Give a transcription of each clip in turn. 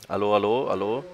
Alô, alô, alô.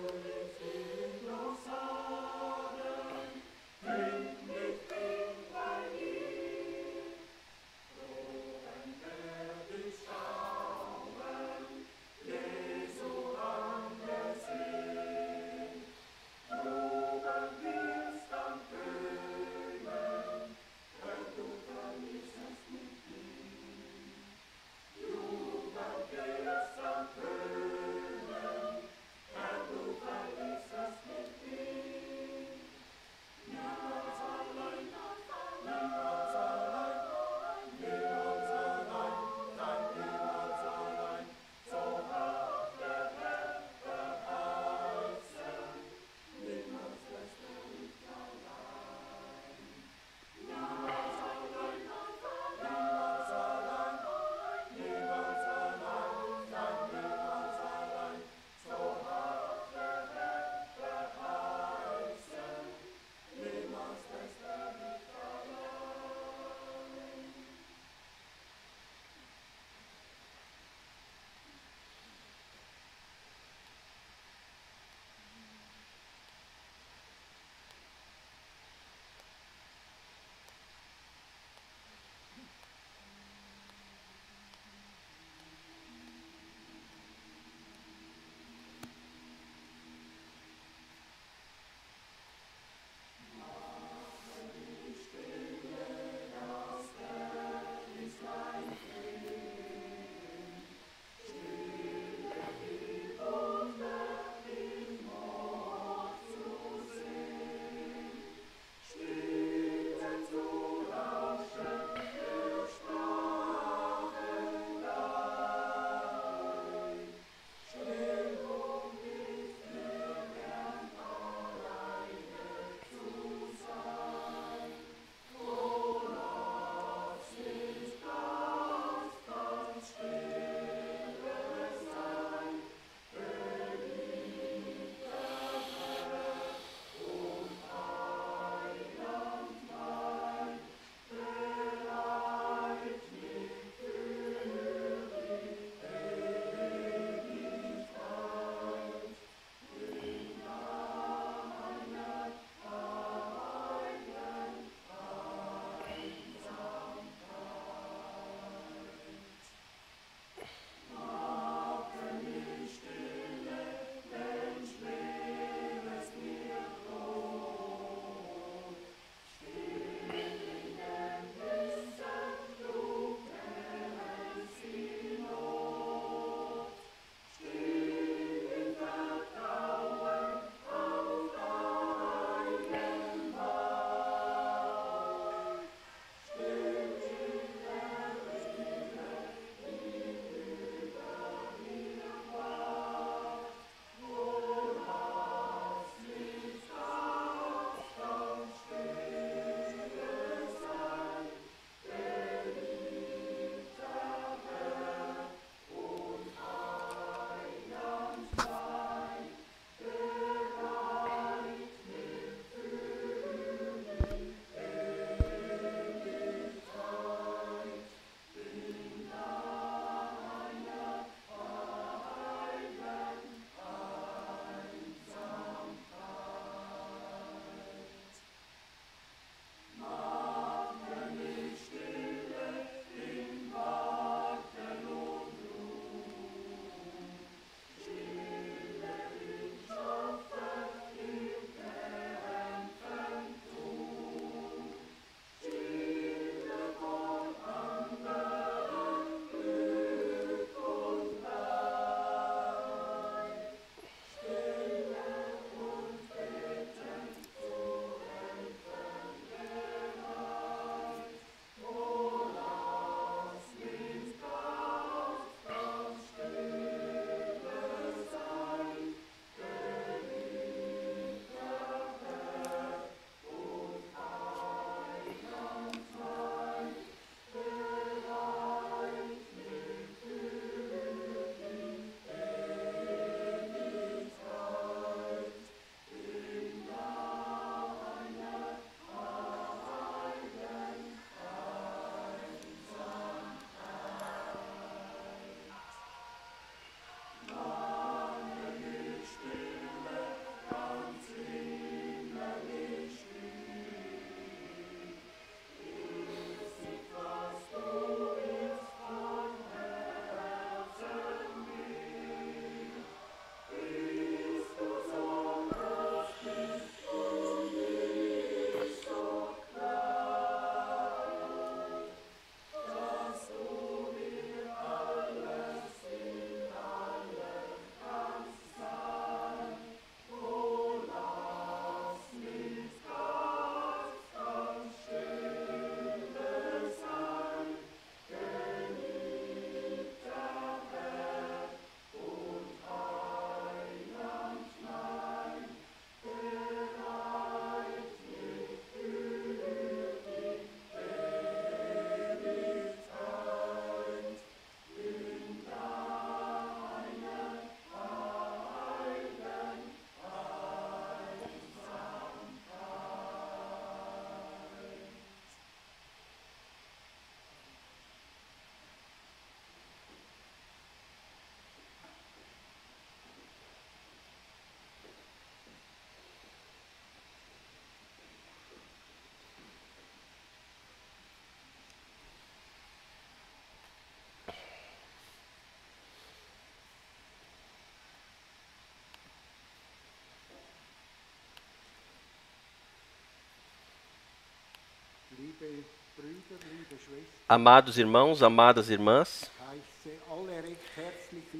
Amados irmãos, amadas irmãs,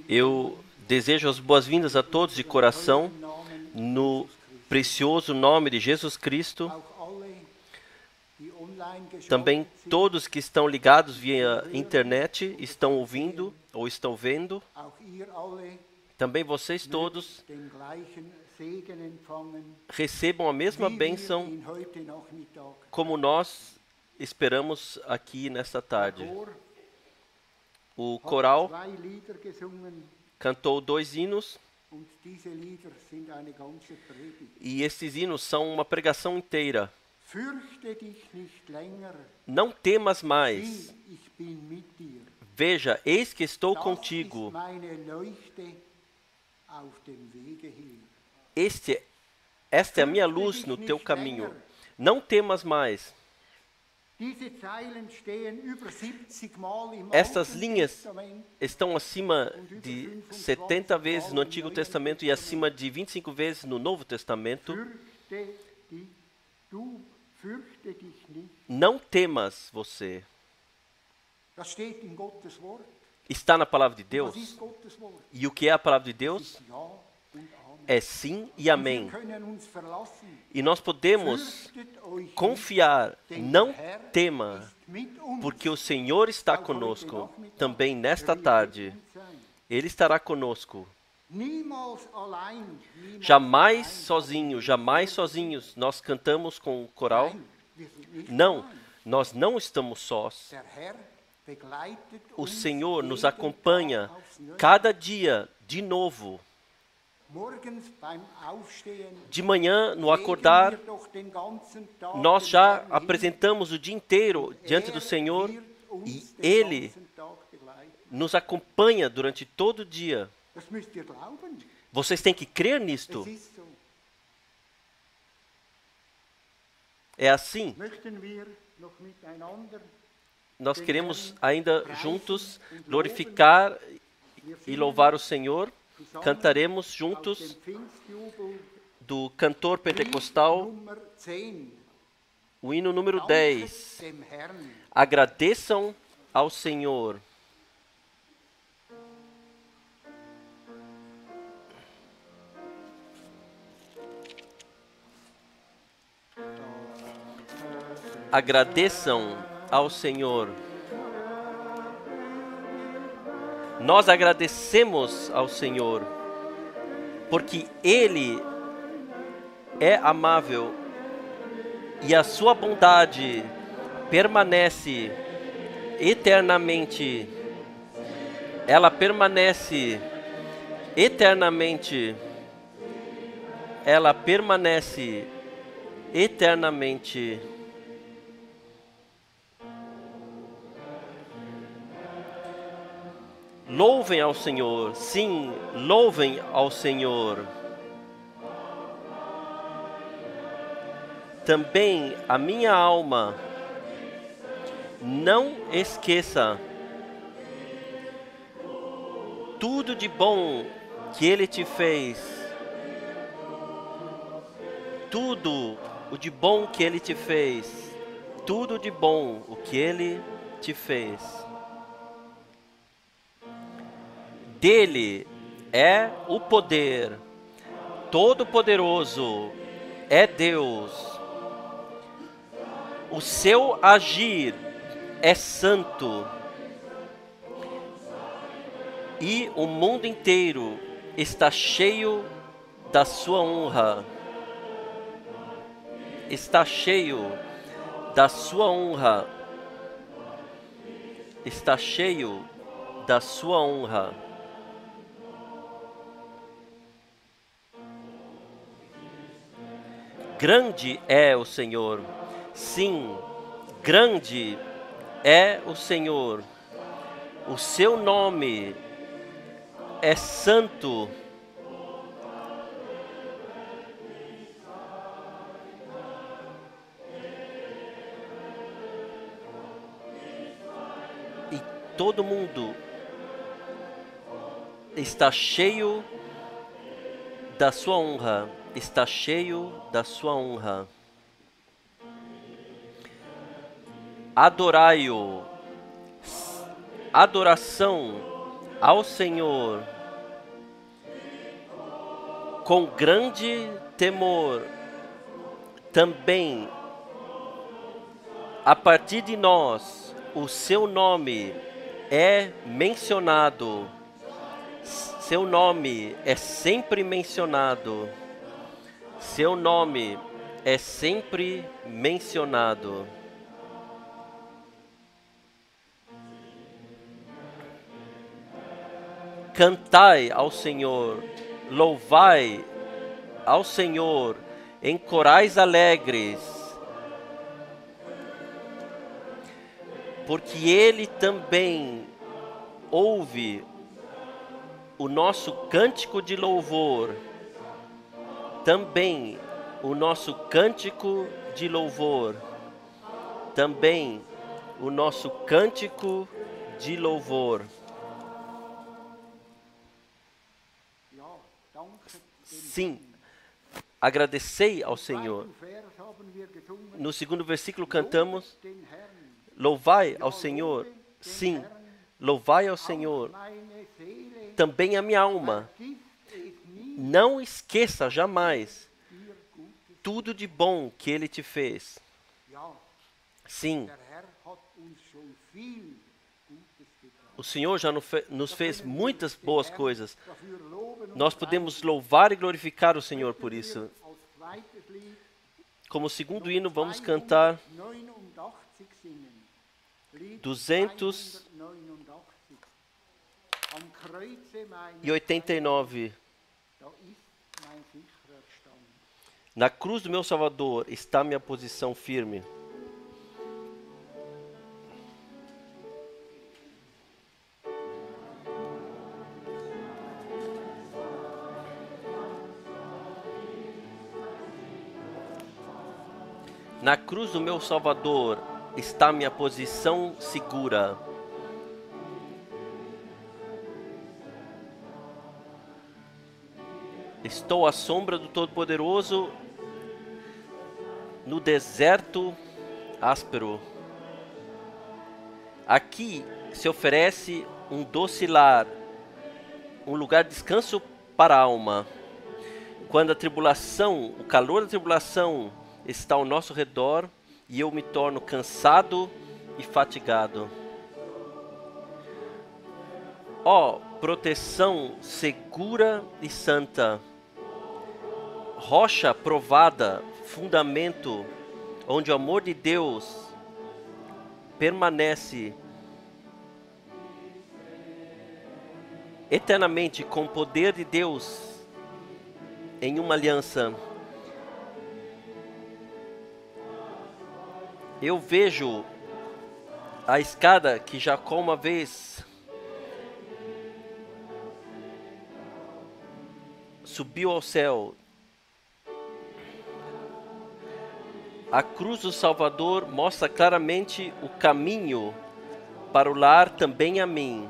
eu desejo as boas-vindas a todos de coração, no precioso nome de Jesus Cristo. Também todos que estão ligados via internet, estão ouvindo ou estão vendo. Também vocês todos recebam a mesma bênção como nós esperamos aqui nesta tarde. O coral cantou 2 hinos e esses hinos são uma pregação inteira. Não temas mais. Veja, eis que estou contigo. Esta é a minha luz no teu caminho. Não temas mais. Estas linhas estão acima de 70 vezes no Antigo Testamento e acima de 25 vezes no Novo Testamento. Não temas você. Está na palavra de Deus. E o que é a palavra de Deus? É sim e amém. E nós podemos confiar, não tema, porque o Senhor está conosco. Também nesta tarde, Ele estará conosco. Jamais sozinho, jamais sozinhos. Nós cantamos com o coral. Não, nós não estamos sós. O Senhor nos acompanha cada dia de novo. De manhã, no acordar, nós já apresentamos o dia inteiro diante do Senhor e Ele nos acompanha durante todo o dia. Vocês têm que crer nisto. É assim. Nós queremos ainda juntos glorificar e louvar o Senhor. Cantaremos juntos do cantor pentecostal o hino número 10. Agradeçam ao Senhor. Agradeçam ao Senhor. Nós agradecemos ao Senhor, porque Ele é amável e a sua bondade permanece eternamente. Ela permanece eternamente. Ela permanece eternamente. Louvem ao Senhor, sim, louvem ao Senhor. Também a minha alma, não esqueça tudo de bom que Ele te fez. Tudo o de bom que Ele te fez. Tudo de bom o que Ele te fez. Dele é o poder, todo-poderoso é Deus. O seu agir é santo e o mundo inteiro está cheio da sua honra. Está cheio da sua honra. Está cheio da sua honra. Grande é o Senhor, sim, grande é o Senhor. O seu nome é santo. E todo mundo está cheio da sua honra. Está cheio da sua honra. Adorai-o. Adoração ao Senhor com grande temor. Também, a partir de nós, o seu nome é mencionado. Seu nome é sempre mencionado. Seu nome é sempre mencionado. Cantai ao Senhor, louvai ao Senhor em corais alegres, porque Ele também ouve o nosso cântico de louvor, também o nosso cântico de louvor, também o nosso cântico de louvor. Sim, agradecei ao Senhor. No segundo versículo cantamos, louvai ao Senhor. Sim, louvai ao Senhor. Também a minha alma. Não esqueça jamais tudo de bom que Ele te fez. Sim, o Senhor já nos fez muitas boas coisas. Nós podemos louvar e glorificar o Senhor por isso. Como segundo hino, vamos cantar 289. Na cruz do meu Salvador está minha posição firme. Na cruz do meu Salvador está minha posição segura. Estou à sombra do Todo-Poderoso, no deserto áspero. Aqui se oferece um doce lar, um lugar de descanso para a alma. Quando a tribulação, o calor da tribulação está ao nosso redor e eu me torno cansado e fatigado. Ó, proteção segura e santa, rocha provada, fundamento, onde o amor de Deus permanece eternamente com o poder de Deus em uma aliança. Eu vejo a escada que Jacó uma vez subiu ao céu. A cruz do Salvador mostra claramente o caminho para o lar também a mim.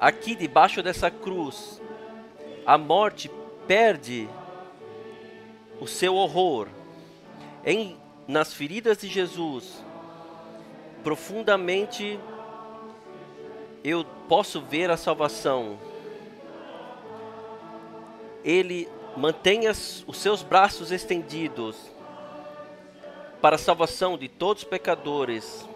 Aqui debaixo dessa cruz, a morte perde o seu horror. Nas feridas de Jesus, profundamente eu posso ver a salvação. Ele mantém os seus braços estendidos para a salvação de todos os pecadores.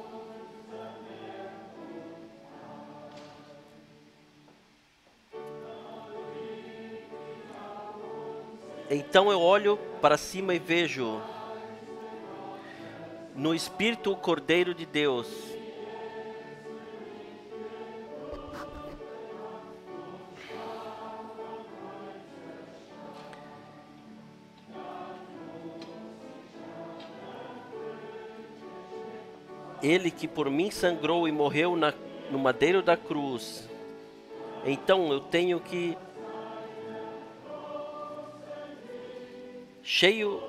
Então eu olho para cima e vejo no Espírito o Cordeiro de Deus. Ele que por mim sangrou e morreu no madeiro da cruz. Então eu tenho que, cheio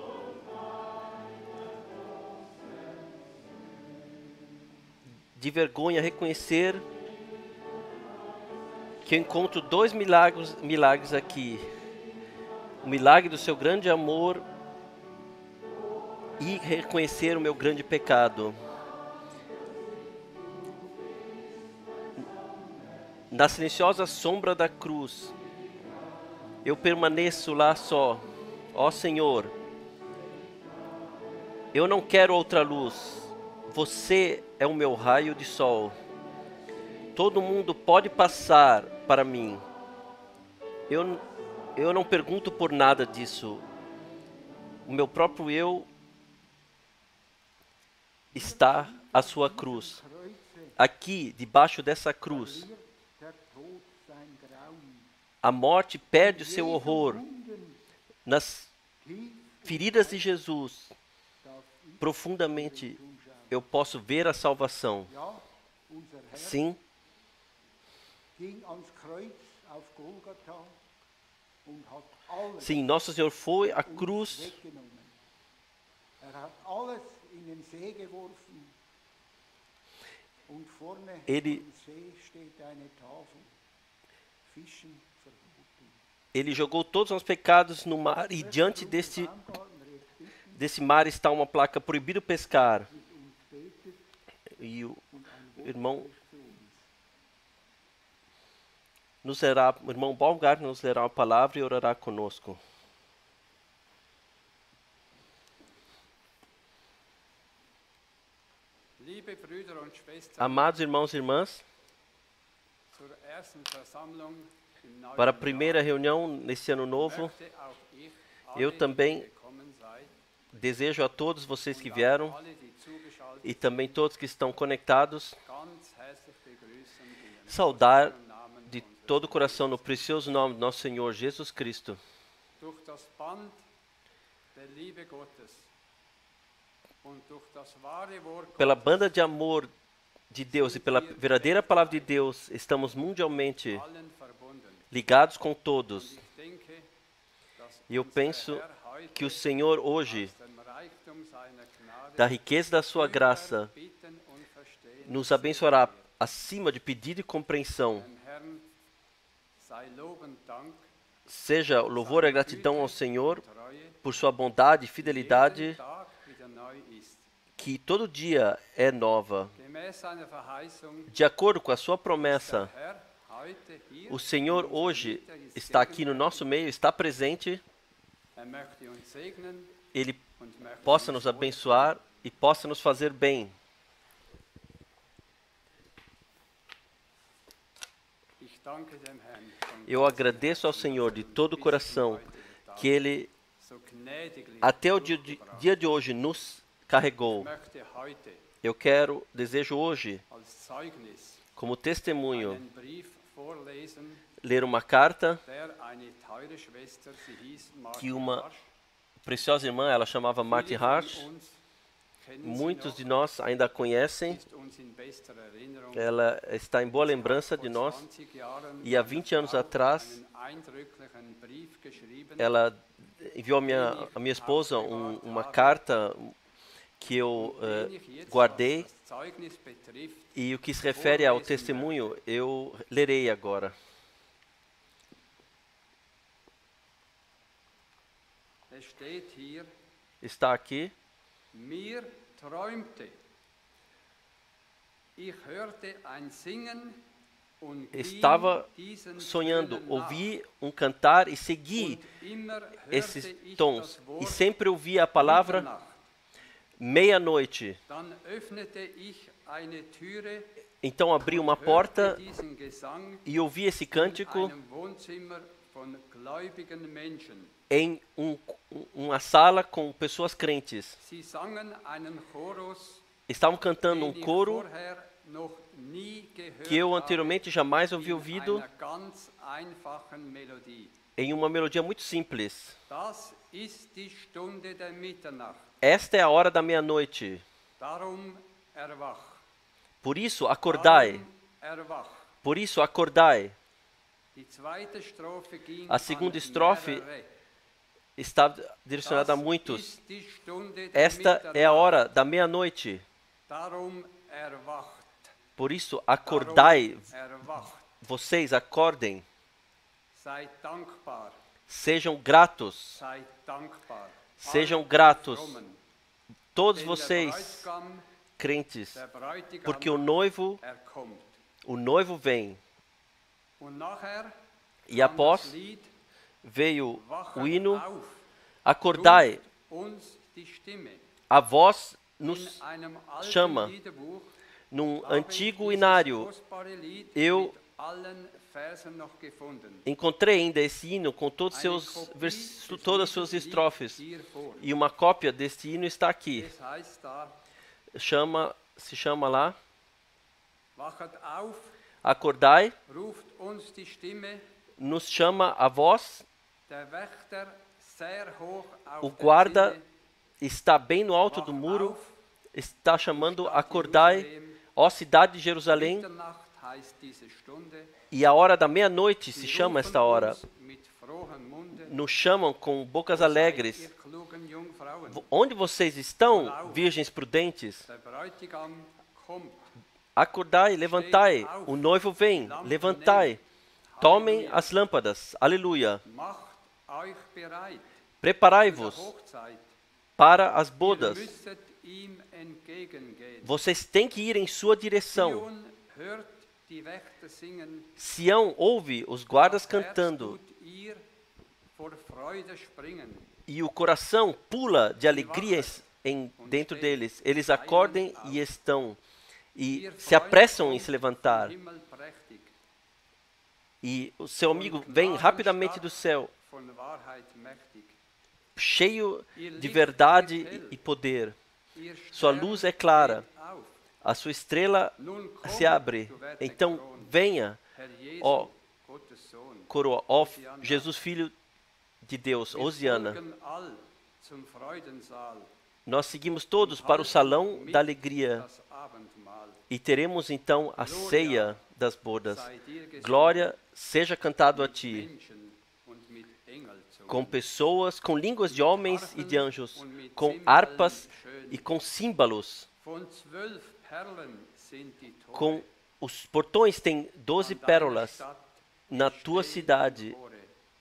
de vergonha, reconhecer que eu encontro dois milagres aqui. O milagre do seu grande amor e reconhecer o meu grande pecado. Na silenciosa sombra da cruz, eu permaneço lá só. Ó Senhor, eu não quero outra luz. Você é o meu raio de sol. Todo mundo pode passar para mim. Eu não pergunto por nada disso. O meu próprio eu está à sua cruz. Aqui, debaixo dessa cruz, a morte perde o seu horror. Nas feridas de Jesus, profundamente, eu posso ver a salvação. Sim, sim, nosso Senhor foi à cruz. Ele jogou todos os pecados no mar, e diante desse mar está uma placa: proibido pescar. E o irmão o irmão Baumgart nos lerá a palavra e orará conosco. Amados irmãos e irmãs, para a primeira reunião nesse ano novo, eu também desejo a todos vocês que vieram e também todos que estão conectados saudar de todo o coração no precioso nome do nosso Senhor Jesus Cristo. Pela banda de amor de Deus e pela verdadeira palavra de Deus, estamos mundialmente ligados com todos. E eu penso que o Senhor hoje, da riqueza da sua graça, nos abençoará acima de pedido e compreensão. Seja louvor e gratidão ao Senhor por sua bondade e fidelidade, que todo dia é nova. De acordo com a sua promessa, o Senhor hoje está aqui no nosso meio, está presente. Ele possa nos abençoar e possa nos fazer bem. Eu agradeço ao Senhor de todo o coração que Ele, até o dia de hoje, nos carregou. Eu desejo hoje, como testemunho, ler uma carta que uma preciosa irmã, ela chamava Martin Hart. Muitos de nós ainda a conhecem. Ela está em boa lembrança de nós. E há 20 anos atrás, ela enviou a minha esposa uma carta que eu guardei. E o que se refere ao testemunho, eu lerei agora. Está aqui. Mir träumte. Ich hörte ein Singen und Estava sonhando, ouvi um cantar e segui esses tons. E sempre ouvi a palavra meia-noite. Então abri uma porta e ouvi esse cântico em uma sala com pessoas crentes. Estavam cantando um coro que eu anteriormente jamais havia ouvido, em uma melodia muito simples. Esta é a hora da meia-noite. Por isso, acordai. Por isso, acordai. A segunda estrofe está direcionada a muitos. Esta é a hora da meia-noite. Por isso, acordai. Vocês acordem. Sejam gratos. Sejam gratos. Todos vocês, crentes, porque o noivo vem. Und nachher E kam após das Lied, veio Wachet o hino auf, Acordai, ruft uns die Stimme. a voz In nos einem alten chama. Liederbuch Num habe ich antigo dieses inário, kostbare Lied eu mit allen Versen noch gefunden. encontrei ainda esse hino com todas Eine as Kopie suas des Liedes estrofes. liegt hier vor. E uma cópia desse hino está aqui. Es heißt da, Se chama lá, wachet auf, Acordai, ruft uns die Stimme, nos chama a voz, der Wächter sehr hoch auf o der guarda Zinne, está bem no alto do muro, está chamando, acordai, ó cidade de Jerusalém, Mitternacht heißt diese Stunde, e a hora da meia-noite se sie chama rufen esta hora. uns mit frohem Munde, Nos chamam com bocas seid alegres. ihr klugen Jungfrauen, Onde vocês estão, virgens prudentes? der Bräutigam kommt. Acordai, levantai, o noivo vem, levantai, tomem as lâmpadas, aleluia. Macht euch bereit zur Preparai-vos Hochzeit, para as ihr bodas. müsstet ihm entgegengehen. Vocês têm que ir em sua direção. Zion hört die Wächter singen, Sião ouve os guardas das Herz cantando, tut ihr vor Freude springen. e o coração pula de alegria dentro deles. Eles acordem e estão, e Ihr se Freund apressam em kommt se vom levantar. Himmel prächtig, E o seu amigo vem rapidamente do céu, von Wahrheit mächtig. cheio Ihr de Licht verdade wird hell, e poder. ihr Sua Stern luz é clara, geht auf. a sua estrela Nun komm, se abre. du werter Então Kron, venha, Herr Jesu, ó Gottes Sohn. coroa, ó Jesus, Filho de Deus, Wir Hosiana. folgen all zum Freudensaal, Nós seguimos todos para o salão da alegria das Abendmahl. e teremos então a ceia das bodas. Sei dir gesungen, Glória seja cantado a ti, Menschen und mit Engelzungen. com pessoas, com línguas de homens e de anjos, com harpas e com símbolos, Von 12 Perlen sind die Tore. com os portões têm 12 An deiner pérolas. Stadt Na tua stehen cidade Tore.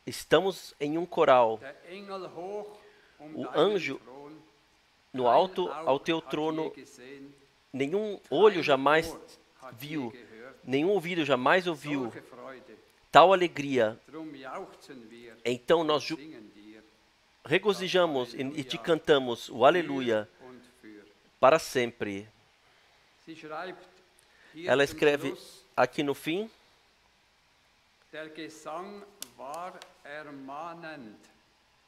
estamos em um coral, Der Engel hoch o deinen anjo Thron, no alto kein ao Auge teu hat trono. je gesehen, Nenhum olho kein jamais Ohr hat je viu, gehört. nenhum ouvido jamais ouviu Solche Freude, tal alegria. drum jauchzen wir, Então nós singen dir, regozijamos e te cantamos o aleluia für und für. para sempre. Sie schreibt hier Ela zum escreve Schluss, aqui no fim: der Gesang war ermahnend,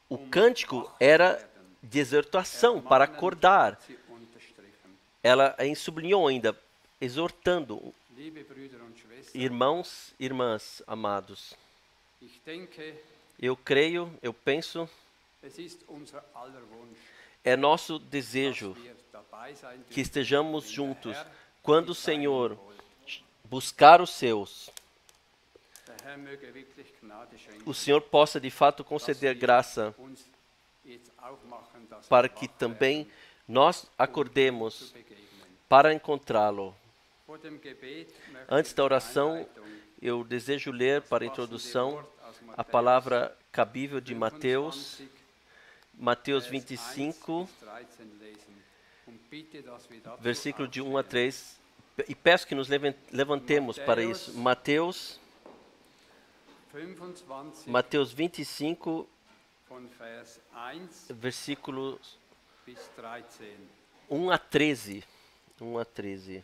o cântico era de exortação para acordar. sie unterstrichen. Ela sublinhou ainda, exortando, Liebe Brüder und Schwestern, irmãos, irmãs amados. ich denke, Eu creio, eu penso, es ist unser aller Wunsch, é nosso desejo dass wir dabei sein que dürfen, estejamos wenn der juntos Herr quando o die Seinen Senhor holt. buscar os seus. Der Herr möge wirklich Gnade schenken, O Senhor possa de fato dass conceder wir graça uns jetzt aufmachen, dass para wir que wach também werden, nós um ihm acordemos zu begegnen. para encontrá-lo. Vor dem Gebet möchte Antes ich da die oração, Einleitung, eu desejo ler para a das passende introdução Wort aus a Matthäus palavra cabível de Mateus, 25, Mateus Vers 25, 1 bis 13 lesen. Und bitte, dass wir dazu versículo de 1 a aufstehen. 3. E peço que nos levantemos para isso. Mateus 25 Mateus 25, von Vers 1 versículos bis 13. 1 a 13. 1 a 13.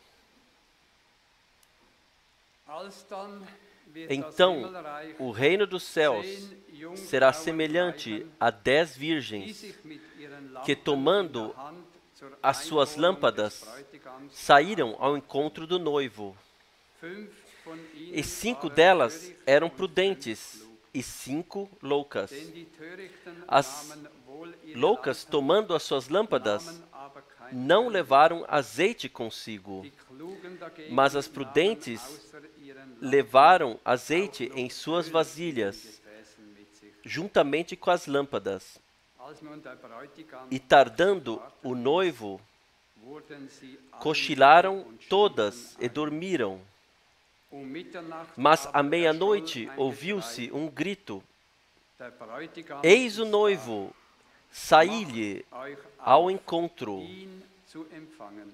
Alsdann wird Então, das Himmelreich o reino dos céus 10 Jungfrauen será semelhante gleichen, a 10 die virgens sich mit ihren que, Lampen tomando in der Hand zur as suas Einholung lâmpadas, des Bräutigams saíram ao encontro do noivo. 5 von ihnen E 5 waren delas töricht eram und 5 prudentes klug. e 5 loucas. Denn die Törichten As nahmen wohl ihre loucas, Lampen, tomando as suas lâmpadas, nahmen aber kein não Öl. levaram azeite consigo, Die Klugen dagegen mas as nahmen prudentes außer ihren Lampen levaram azeite auch noch em suas Öl in vasilhas, Gefäßen mit sich. juntamente com as lâmpadas. Als nun der Bräutigam E tardando o noivo, wurden sie alle cochilaram müde und todas schliefen e ein. dormiram. Mitternacht Mas à aber meia-noite erscholl ein ouviu-se Geschrei. um grito: Der Bräutigam Eis o ist noivo, da. saí-lhe Macht euch ao auf, encontro. ihn zu empfangen.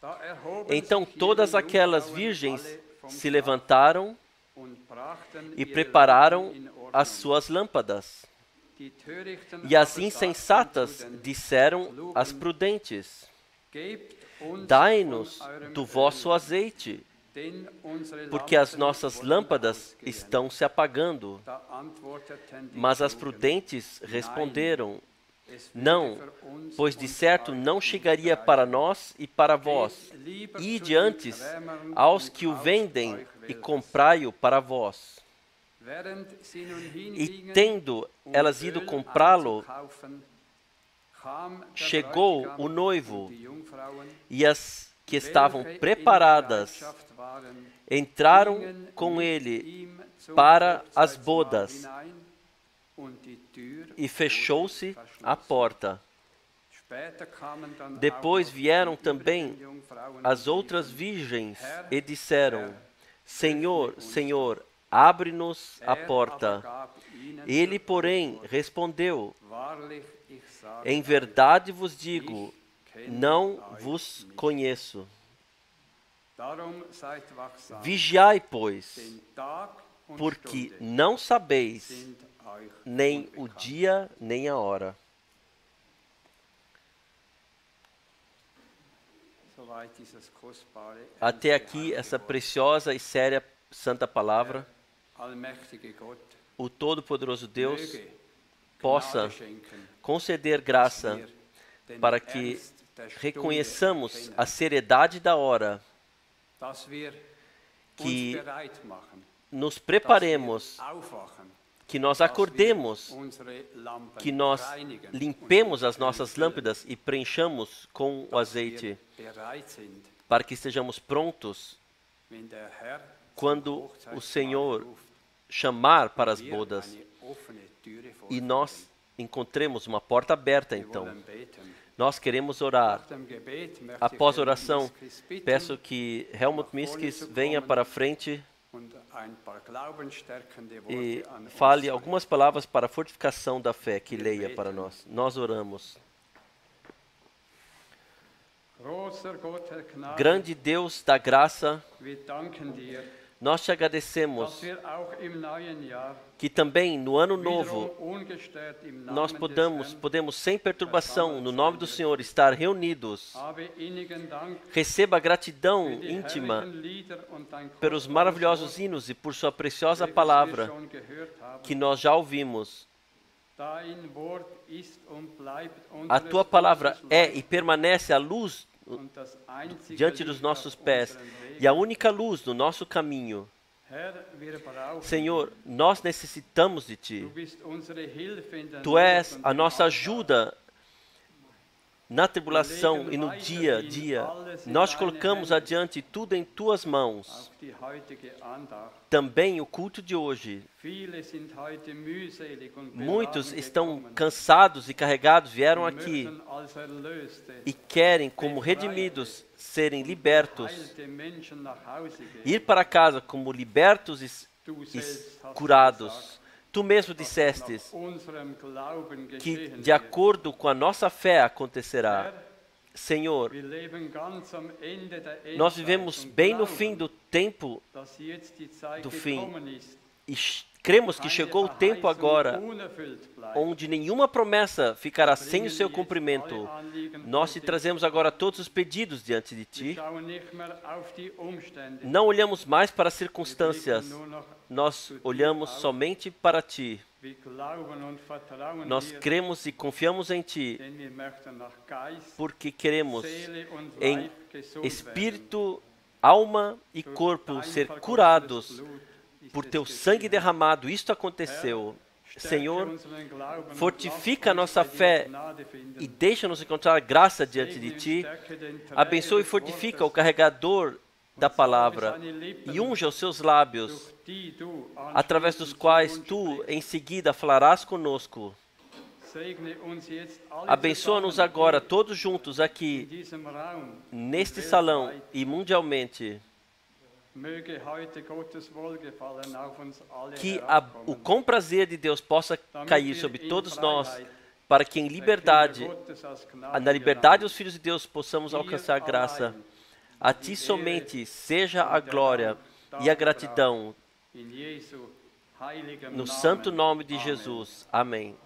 Da erhoben Então sich todas jene aquelas Jungfrauen virgens alle vom se Schlaf levantaram e prepararam as suas lâmpadas. E as insensatas disseram às prudentes: dai-nos do vosso azeite, porque as nossas lâmpadas estão se apagando. Mas as prudentes responderam: não, pois de certo não chegaria para nós e para vós. Ide antes aos que o vendem e comprai-o para vós. E tendo elas ido comprá-lo, chegou o noivo, e as que estavam preparadas entraram com ele para as bodas, e fechou-se a porta. Depois vieram também as outras virgens e disseram: Senhor, Senhor, abre-nos a porta. Ele, porém, respondeu: em verdade vos digo, não vos conheço. Vigiai, pois, porque não sabeis nem o dia nem a hora. Até aqui essa preciosa e séria santa palavra. O Todo-Poderoso Deus possa conceder graça para que reconheçamos a seriedade da hora, que nos preparemos, que nós acordemos, que nós limpemos as nossas lâmpadas e preenchamos com o azeite, para que estejamos prontos quando o Senhor chamar para as bodas e nós encontremos uma porta aberta. Então, nós queremos orar. Após a oração, peço que Helmut Miskis venha para a frente e fale algumas palavras para a fortificação da fé, que leia para nós. Nós oramos. Grande Deus da graça, nós te agradecemos que também no ano novo nós podemos sem perturbação, no nome do Senhor, estar reunidos. Receba a gratidão íntima pelos maravilhosos hinos e por sua preciosa palavra que nós já ouvimos. A tua palavra é e permanece a luz diante dos nossos pés e a única luz no nosso caminho. Senhor, nós necessitamos de Ti. Tu és a nossa ajuda na tribulação e no dia a dia. Nós colocamos adiante tudo em Tuas mãos. Também o culto de hoje. Muitos estão cansados e carregados, vieram aqui e querem, como redimidos, serem libertos. Ir para casa como libertos e curados. Tu mesmo dissestes que de acordo com a nossa fé acontecerá. Senhor, nós vivemos bem no fim do tempo do fim e cremos que chegou o tempo agora onde nenhuma promessa ficará sem o seu cumprimento. Nós te trazemos agora todos os pedidos diante de Ti. Não olhamos mais para as circunstâncias, nós olhamos somente para Ti. Nós cremos e confiamos em Ti, porque queremos em espírito, alma e corpo ser curados por Teu sangue derramado. Isto aconteceu. Senhor, fortifica a nossa fé e deixa-nos encontrar graça diante de Ti. Abençoa e fortifica o carregador da palavra e unja os seus lábios, através dos quais Tu em seguida falarás conosco. Abençoa-nos agora, todos juntos aqui, neste salão e mundialmente. Que o comprazer de Deus possa cair sobre todos nós, para que em liberdade, na liberdade dos filhos de Deus, possamos alcançar graça. A Ti somente seja a glória e a gratidão In Jesu heiligem No Namen. santo nome de Amen. Jesus. Amém.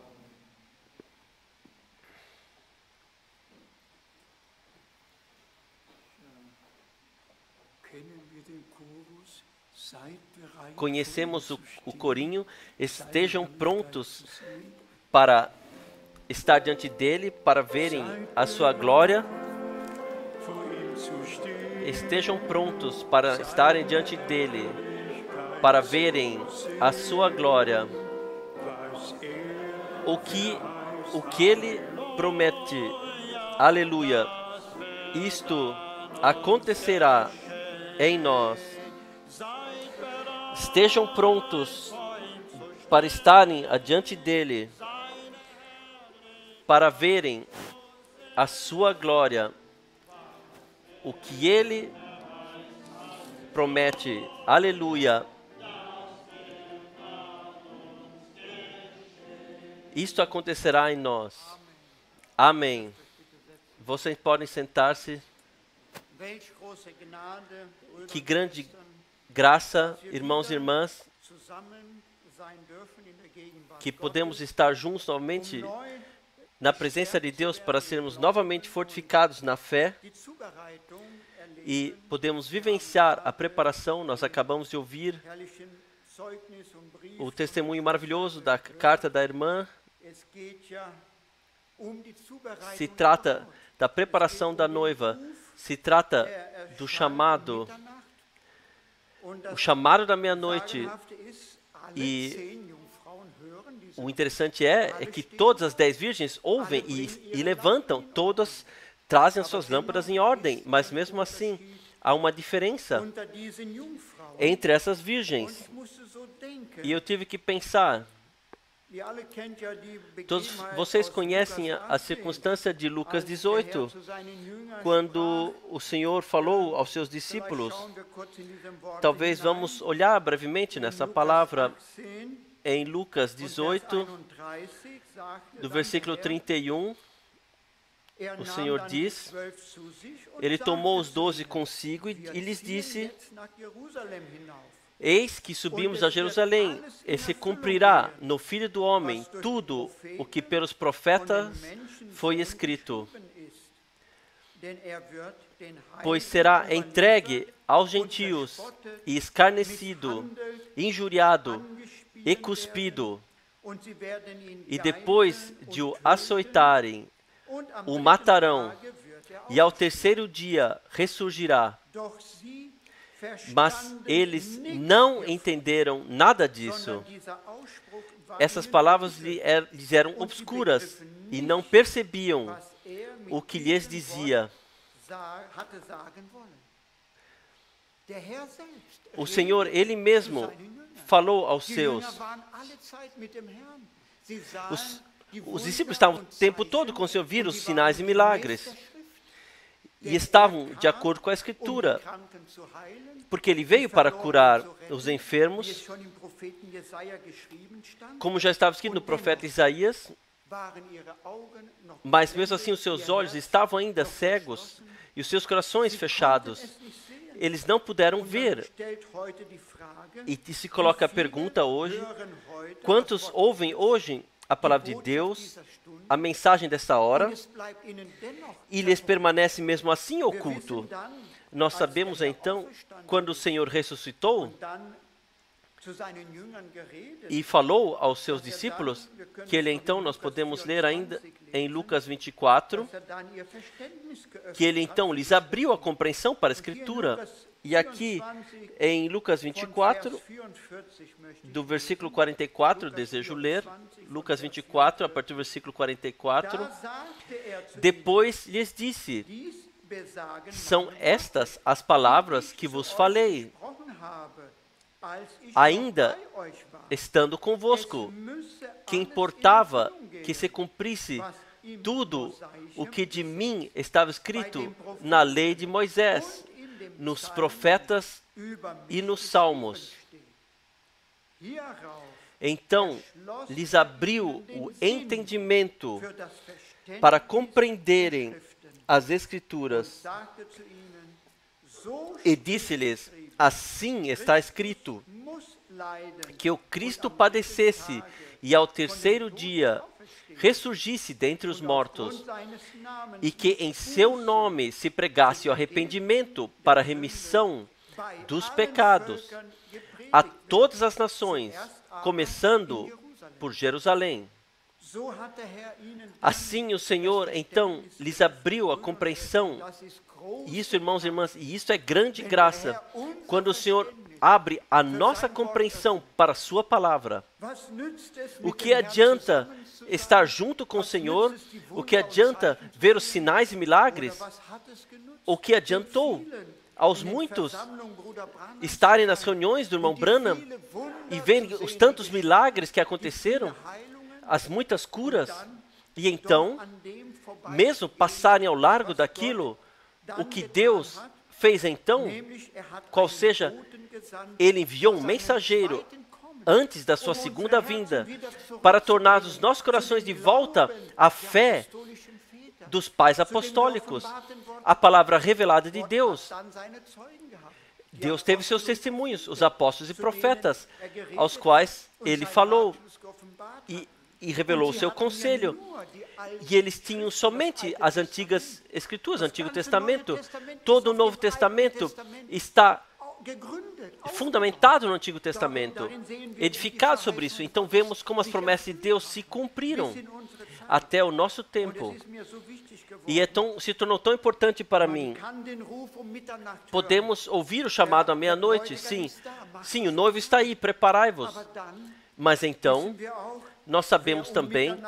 Conhecemos o corinho, estejam prontos para estar diante dele, para verem a sua glória. Estejam prontos para estarem diante dele, para verem a sua glória. O que ele promete, aleluia, isto acontecerá em nós. Estejam prontos para estarem adiante dele, para verem a sua glória. O que ele promete, aleluia. Isto acontecerá em nós. Amém. Vocês podem sentar-se. Que grande graça, irmãos e irmãs, que podemos estar juntos novamente na presença de Deus para sermos novamente fortificados na fé e podemos vivenciar a preparação. Nós acabamos de ouvir o testemunho maravilhoso da carta da irmã. Se trata da preparação da noiva, se trata do chamado, o chamado da meia-noite. E o interessante é que todas as 10 virgens ouvem e levantam, todas trazem as suas lâmpadas em ordem, mas mesmo assim há uma diferença entre essas virgens. E eu tive que pensar, todos vocês conhecem a circunstância de Lucas 18, quando o Senhor falou aos seus discípulos. Talvez vamos olhar brevemente nessa palavra em Lucas 18, do versículo 31. O Senhor diz, ele tomou os 12 consigo e lhes disse: eis que subimos a Jerusalém, e se cumprirá no Filho do Homem tudo o que pelos profetas foi escrito. Pois será entregue aos gentios, e escarnecido, injuriado e cuspido, e depois de o açoitarem, o matarão, e ao terceiro dia ressurgirá. Mas eles não entenderam nada disso. Essas palavras lhes eram obscuras e não percebiam o que lhes dizia. O Senhor, Ele mesmo, falou aos seus. Os discípulos estavam o tempo todo com o Senhor, viram os sinais e milagres. E estavam de acordo com a Escritura, porque Ele veio para curar os enfermos, como já estava escrito no profeta Isaías, mas mesmo assim os seus olhos estavam ainda cegos e os seus corações fechados. Eles não puderam ver. E se coloca a pergunta hoje, quantos ouvem hoje a palavra de Deus, a mensagem dessa hora, e lhes permanece mesmo assim oculto? Nós sabemos então, quando o Senhor ressuscitou e falou aos seus discípulos, que Ele então, nós podemos ler ainda em Lucas 24, que Ele então lhes abriu a compreensão para a Escritura. E aqui em Lucas 24, do versículo 44, desejo ler, Lucas 24, a partir do versículo 44, depois lhes disse: são estas as palavras que vos falei, ainda estando convosco, que importava que se cumprisse tudo o que de mim estava escrito na lei de Moisés, nos profetas e nos salmos. Então lhes abriu o entendimento para compreenderem as Escrituras, e disse-lhes: assim está escrito, que o Cristo padecesse e ao terceiro dia ressurgisse dentre os mortos, e que em seu nome se pregasse o arrependimento para a remissão dos pecados a todas as nações, começando por Jerusalém. Assim o Senhor, então, lhes abriu a compreensão. E isso, irmãos e irmãs, e isso é grande graça, quando o Senhor abre a nossa compreensão para a sua palavra. O que adianta estar junto com o Senhor? O que adianta ver os sinais e milagres? O que adiantou aos muitos estarem nas reuniões do irmão Branham e verem os tantos milagres que aconteceram, as muitas curas, e então, mesmo passarem ao largo daquilo, o que Deus fez então, qual seja, Ele enviou um mensageiro antes da sua segunda vinda, para tornar os nossos corações de volta à fé dos pais apostólicos, a palavra revelada de Deus. Deus teve seus testemunhos, os apóstolos e profetas, aos quais Ele falou e revelou o seu conselho. E eles tinham somente as antigas escrituras, o Antigo Testamento. Todo o Novo Testamento está fundamentado no Antigo Testamento, edificado sobre isso. Então vemos como as promessas de Deus se cumpriram até o nosso tempo. E se tornou tão importante para mim. Podemos ouvir o chamado à meia-noite? Sim. Sim, o noivo está aí, preparai-vos. Mas então, nós sabemos também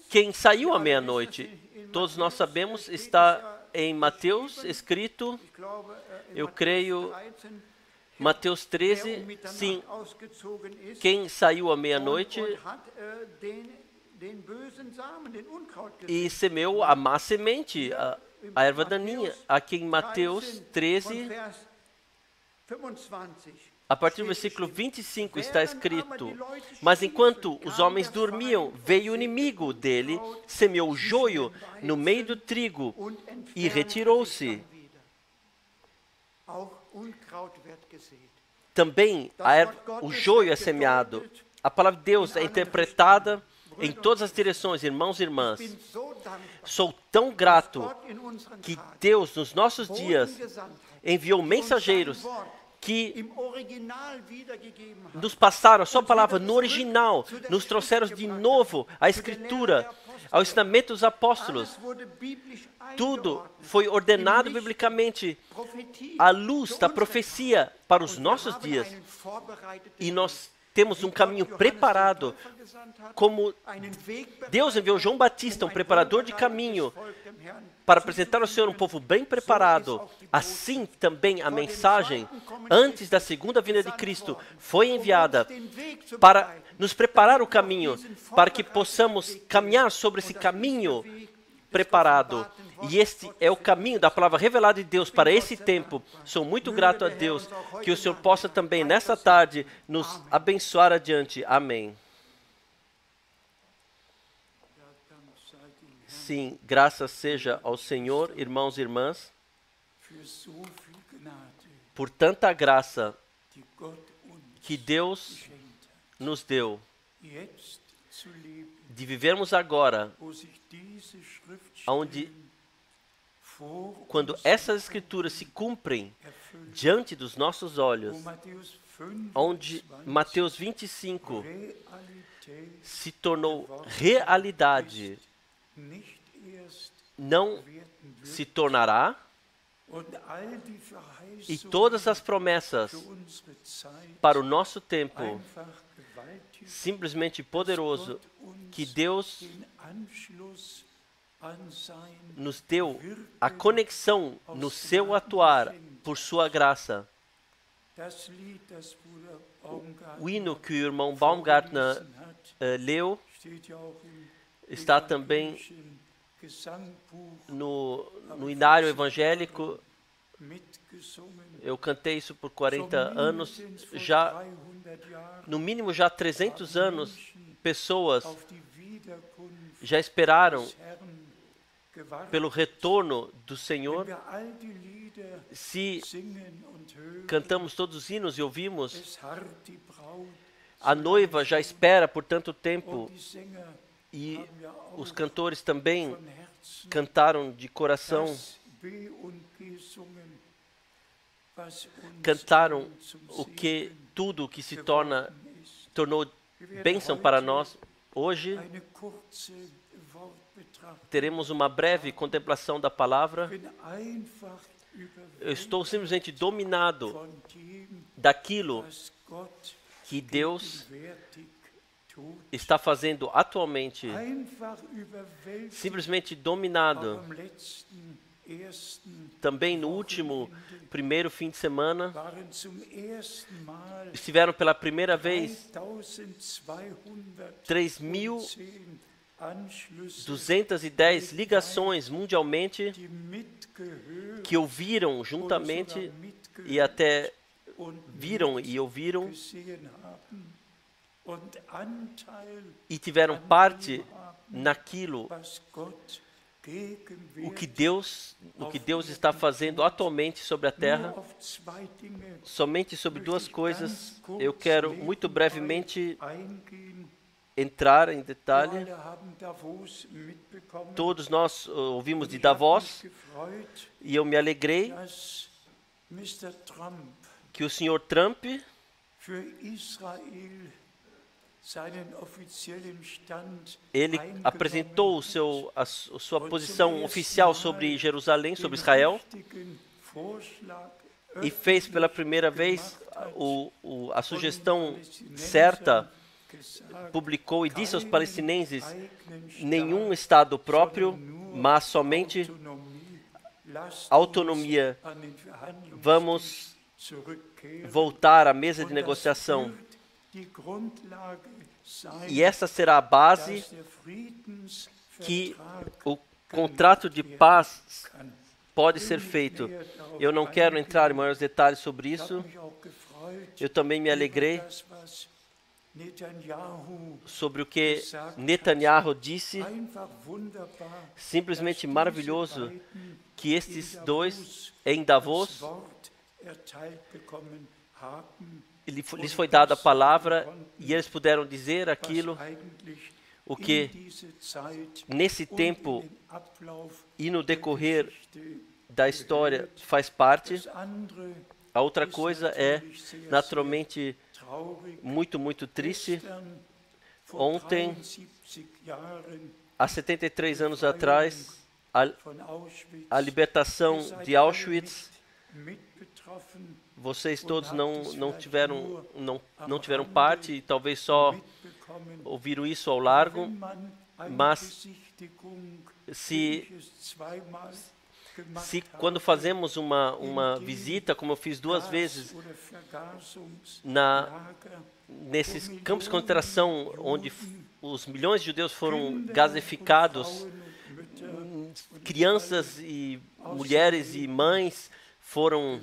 quem saiu à meia-noite. Todos nós sabemos, está em Mateus, escrito, eu creio, Mateus 13, sim, quem saiu à meia-noite e semeou a má semente, a erva daninha. Aqui em Mateus 13, a partir do versículo 25 está escrito: mas enquanto os homens dormiam, veio o inimigo dele, semeou o joio no meio do trigo e retirou-se. Também o joio é semeado. A palavra de Deus é interpretada em todas as direções, irmãos e irmãs. Sou tão grato que Deus, nos nossos dias, enviou mensageiros que nos passaram a sua palavra no original, nos trouxeram de novo a Escritura, ao ensinamento dos apóstolos. Tudo foi ordenado biblicamente à luz da profecia para os nossos dias. E nós temos um caminho preparado, como Deus enviou João Batista, um preparador de caminho, para apresentar ao Senhor um povo bem preparado. Assim também a mensagem, antes da segunda vinda de Cristo, foi enviada para nos preparar o caminho, para que possamos caminhar sobre esse caminho preparado. E este é o caminho da palavra revelada de Deus para esse tempo. Sou muito grato a Deus, que o Senhor possa também nessa tarde nos abençoar adiante. Amém. Sim, graças seja ao Senhor, irmãos e irmãs, por tanta graça que Deus nos deu, de vivermos agora, onde, quando essas escrituras se cumprem diante dos nossos olhos, onde Mateus 25 se tornou realidade, não se tornará, e todas as promessas para o nosso tempo, simplesmente poderoso, que Deus nos deu a conexão no seu atuar por sua graça. O hino que o irmão Baumgartner leu está também no inário evangélico. Eu cantei isso por 40 anos, já, no mínimo já 300 anos, pessoas já esperaram pelo retorno do Senhor. Se cantamos todos os hinos e ouvimos, es harrt die Braut, a noiva já espera por tanto tempo, und die Sänger e haben ja auch os cantores também von Herzen cantaram de coração, das be- und gesungen, was uns cantaram allen zum o que Segen tudo que se tornou Wir werden bênção para heute nós. Hoje eine kurze Wortbetrachtung. teremos uma breve contemplação da palavra. Ich bin einfach Eu estou überwältigt simplesmente dominado von dem, daquilo was Gott que Deus gegenwärtig tut. está fazendo atualmente, Einfach überwältigt, simplesmente auch dominado. am letzten, ersten Também no último, primeiro fim de semana, waren zum ersten Mal estiveram pela primeira vez 3.210 Anschlüsse, 3.210 ligações mundialmente die mitgehört que ouviram oder juntamente sogar e mitgehört até und viram e ouviram gesehen haben und Anteil e tiveram parte naquilo was Gott o que Deus está fazendo atualmente sobre a terra. nur auf zwei Dinge Somente sobre duas coisas eu quero muito brevemente eingehen. entrar em Wir detalhe. alle haben Davos mitbekommen. Todos nós ouvimos de Ich habe Davos mich gefreut, e eu me alegrei dass Mr. Trump que o senhor Trump für Israel seinen offiziellen Stand ele apresentou a sua posição oficial sobre Jerusalém, sobre Israel, e fez pela primeira vez a sugestão certa, publicou e disse aos palestinenses: nenhum Estado próprio, mas somente autonomia. Vamos voltar à mesa de negociação. E essa será a base que o contrato de paz pode ser feito. Eu não quero entrar em maiores detalhes sobre isso. Eu também me alegrei sobre o que Netanyahu disse. Simplesmente maravilhoso que estes dois em Davos lhes foi dada a palavra e eles puderam dizer aquilo o que nesse tempo e no decorrer da história faz parte. A outra coisa é naturalmente muito, muito triste. Ontem, há 73 anos atrás, a libertação de Auschwitz, vocês todos não tiveram parte e talvez só ouviram isso ao largo, mas se quando fazemos uma visita, como eu fiz 2 vezes, nesses campos de concentração onde os milhões de judeus foram gasificados, crianças e mulheres e mães foram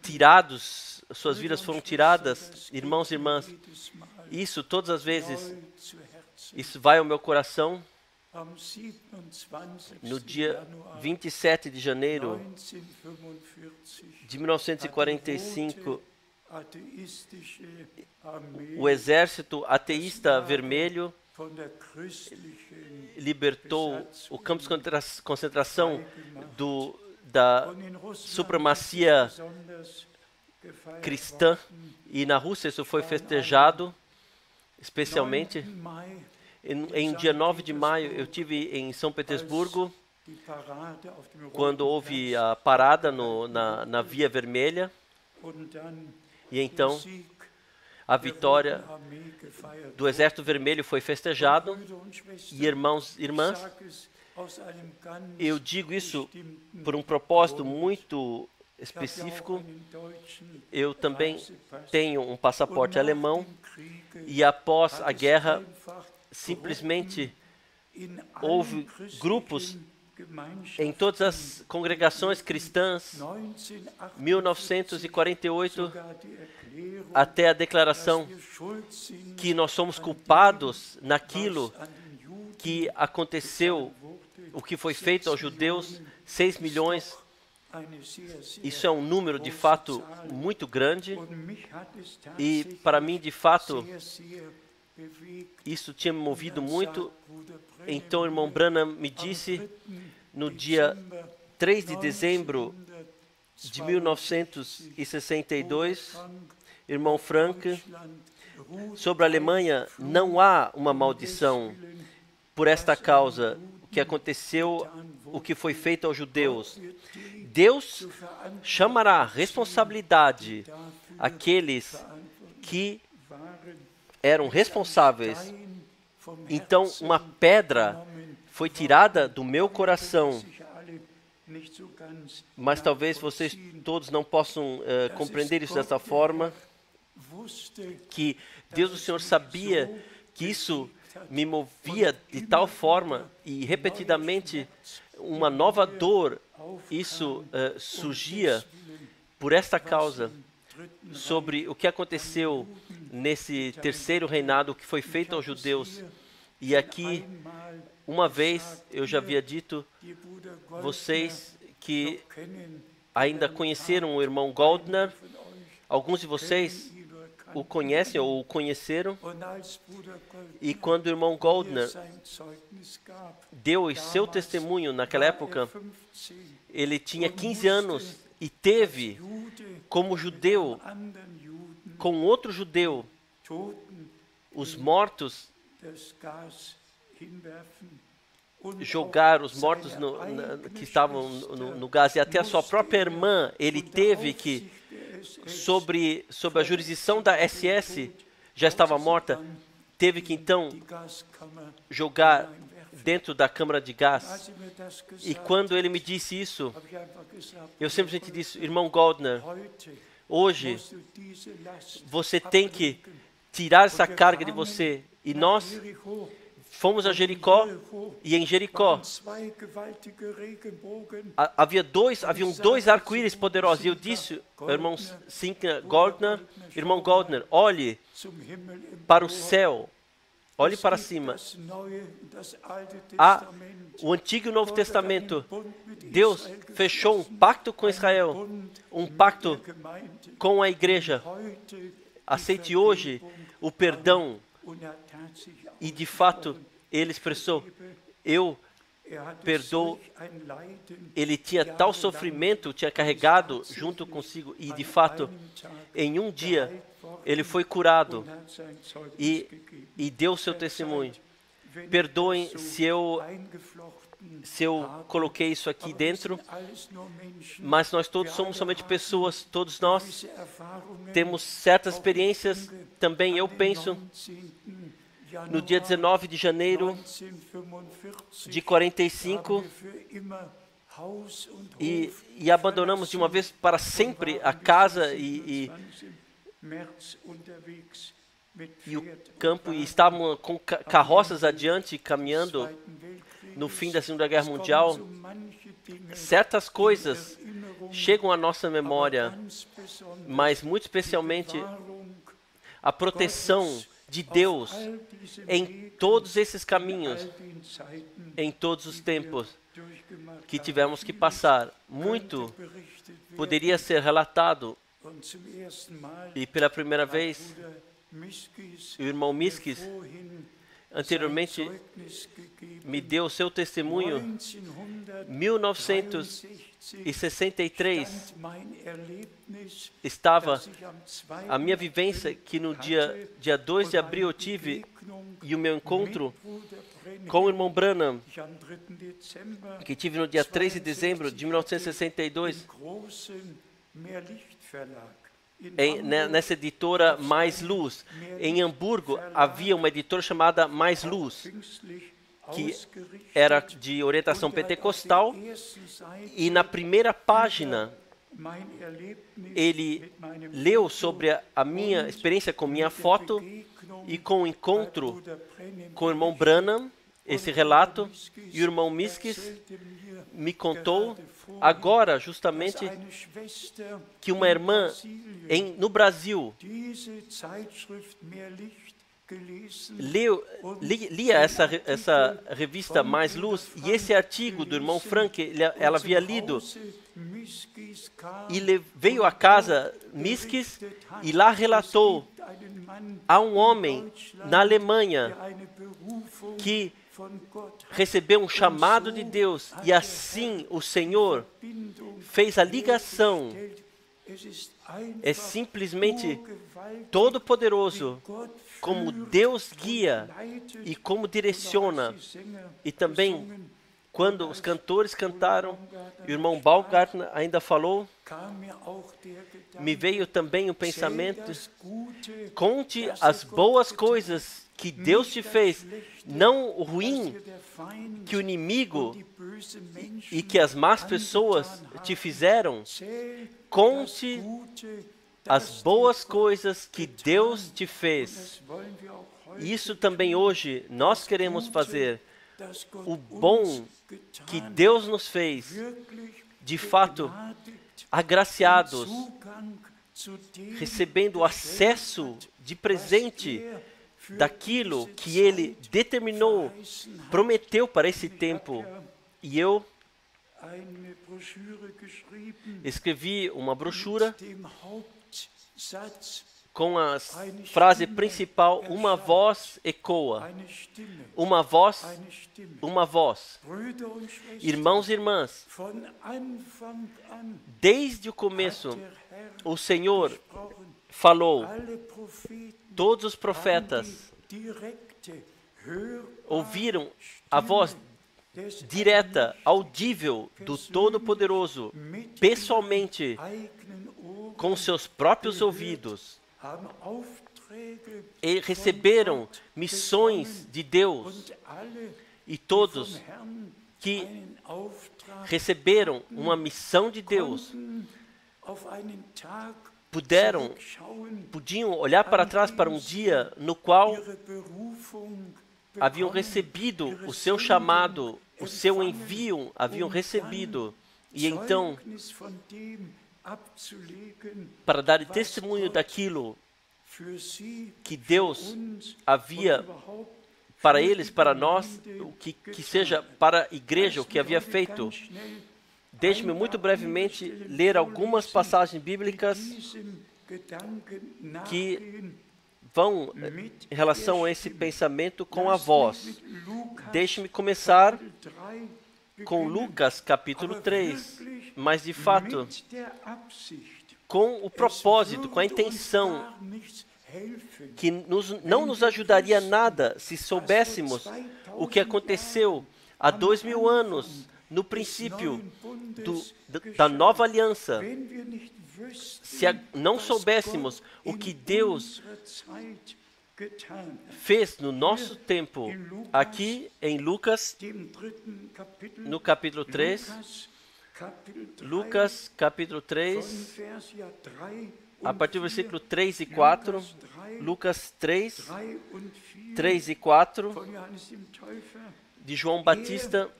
tirados, suas vidas foram tiradas, irmãos e irmãs, isso todas as vezes, isso vai ao meu coração. No dia 27 de janeiro de 1945, o exército ateísta vermelho libertou o campo de concentração da supremacia cristã, e na Rússia isso foi festejado especialmente. Em dia 9 de maio, eu tive em São Petersburgo, quando houve a parada na Via Vermelha, e então a vitória do Exército Vermelho foi festejado. E irmãos e irmãs, eu digo isso por um propósito muito específico. Eu também tenho um passaporte alemão, e após a guerra, simplesmente houve grupos em todas as congregações cristãs. 1948, até a declaração que nós somos culpados naquilo que aconteceu, o que foi feito aos judeus, 6 milhões Isso é um número de fato muito grande e para mim de fato isso tinha me movido muito. Então o irmão Branham me disse no dia 3 de dezembro de 1962, irmão Frank, sobre a Alemanha não há uma maldição por esta causa, o que aconteceu, o que foi feito aos judeus. Deus chamará responsabilidade aqueles que eram responsáveis. Então, uma pedra foi tirada do meu coração. Mas talvez vocês todos não possam compreender isso dessa forma, que Deus, o Senhor, sabia que isso me movia de tal forma e repetidamente uma nova dor, isso surgia por esta causa, sobre o que aconteceu nesse terceiro reinado, o que foi feito aos judeus. E aqui, uma vez, eu já havia dito, vocês que ainda conheceram o irmão Goldner, alguns de vocês o conhecem ou o conheceram, e quando o irmão Goldner deu o seu testemunho naquela época, ele tinha 15 anos e teve, como judeu, com outro judeu, os mortos, jogar os mortos que estavam no gás, e até a sua própria irmã, ele teve que, sobre a jurisdição da SS, já estava morta, teve que então jogar dentro da câmara de gás. E quando ele me disse isso, eu simplesmente disse, irmão Goldner, hoje você tem que tirar essa carga de você. E nós fomos a Jericó, e em Jericó haviam dois arco-íris poderosos. E eu disse ao irmão irmão Goldner, olhe para o céu, olhe para cima. Há o Antigo e o Novo Testamento. Deus fechou um pacto com Israel, um pacto com a igreja. Aceite hoje o perdão. E de fato, ele expressou, eu perdoo. Ele tinha tal sofrimento, tinha carregado junto consigo. E de fato, em um dia, ele foi curado e deu seu testemunho. Perdoem se eu coloquei isso aqui dentro, mas nós todos somos somente pessoas, todos nós temos certas experiências. Também eu penso no dia 19 de janeiro de 45 e abandonamos de uma vez para sempre a casa e o campo, e estávamos com carroças adiante, caminhando no fim da Segunda Guerra Mundial. Certas coisas chegam à nossa memória, mas muito especialmente a proteção de Deus em todos esses caminhos, em todos os tempos que tivemos que passar. Muito poderia ser relatado, e pela primeira vez, o irmão Miskis anteriormente me deu o seu testemunho. 1963 estava a minha vivência, que no dia 2 de abril eu tive, e o meu encontro com o irmão Branham, que tive no dia 3 de dezembro de 1962, nessa editora Mais Luz. Em Hamburgo havia uma editora chamada Mais Luz, que era de orientação pentecostal, e na primeira página ele leu sobre a minha experiência com minha foto e com o encontro com o irmão Branham, esse relato, e o irmão Miskis me contou agora justamente que uma irmã no Brasil lia essa revista Mais Luz, e esse artigo do irmão Frank ela havia lido, e veio à casa Misquis e lá relatou a um homem na Alemanha que recebeu um chamado de Deus e assim o Senhor fez a ligação. É simplesmente todo-poderoso, como Deus guia e como direciona. E também, quando os cantores cantaram, o irmão Baumgartner ainda falou, me veio também o pensamento, conte as boas coisas que Deus te fez, não o ruim que o inimigo e que as más pessoas te fizeram. Conte as boas coisas que Deus te fez. Isso também hoje nós queremos fazer. O bom que Deus nos fez, de fato, agraciados, recebendo acesso de presente daquilo que Ele determinou, prometeu para esse tempo. E eu escrevi uma brochura com a frase principal, uma voz ecoa. Uma voz, uma voz. Irmãos e irmãs, desde o começo, o Senhor falou, todos os profetas ouviram a voz direta, audível do Todo-Poderoso, pessoalmente, com seus próprios ouvidos, e receberam missões de Deus, e todos que receberam uma missão de Deus podiam olhar para trás para um dia no qual haviam recebido o seu chamado, o seu envio, haviam recebido, e então, para dar testemunho daquilo que Deus havia para eles, para nós, o que seja para a igreja, o que havia feito. Deixe-me muito brevemente ler algumas passagens bíblicas que vão em relação a esse pensamento com a voz. Deixe-me começar com Lucas capítulo 3, mas de fato, com o propósito, com a intenção, que não nos ajudaria nada se soubéssemos o que aconteceu há 2000 anos, no princípio da nova aliança. Se não soubéssemos o que Deus fez no nosso tempo, aqui em Lucas, no capítulo 3, Lucas capítulo 3, a partir do versículo 3 e 4, Lucas 3, 3 e 4, de João Batista,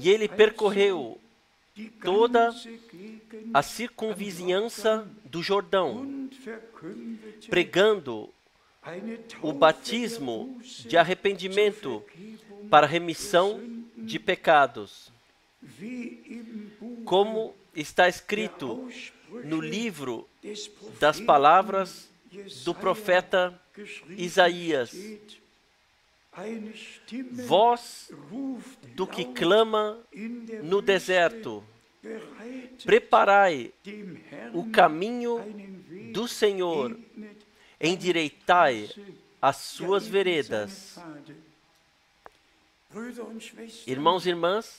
e ele percorreu toda a circunvizinhança do Jordão, pregando o batismo de arrependimento para remissão de pecados, como está escrito no livro das palavras do profeta Isaías. Voz do que clama no deserto, preparai o caminho do Senhor, endireitai as suas veredas. Irmãos e irmãs,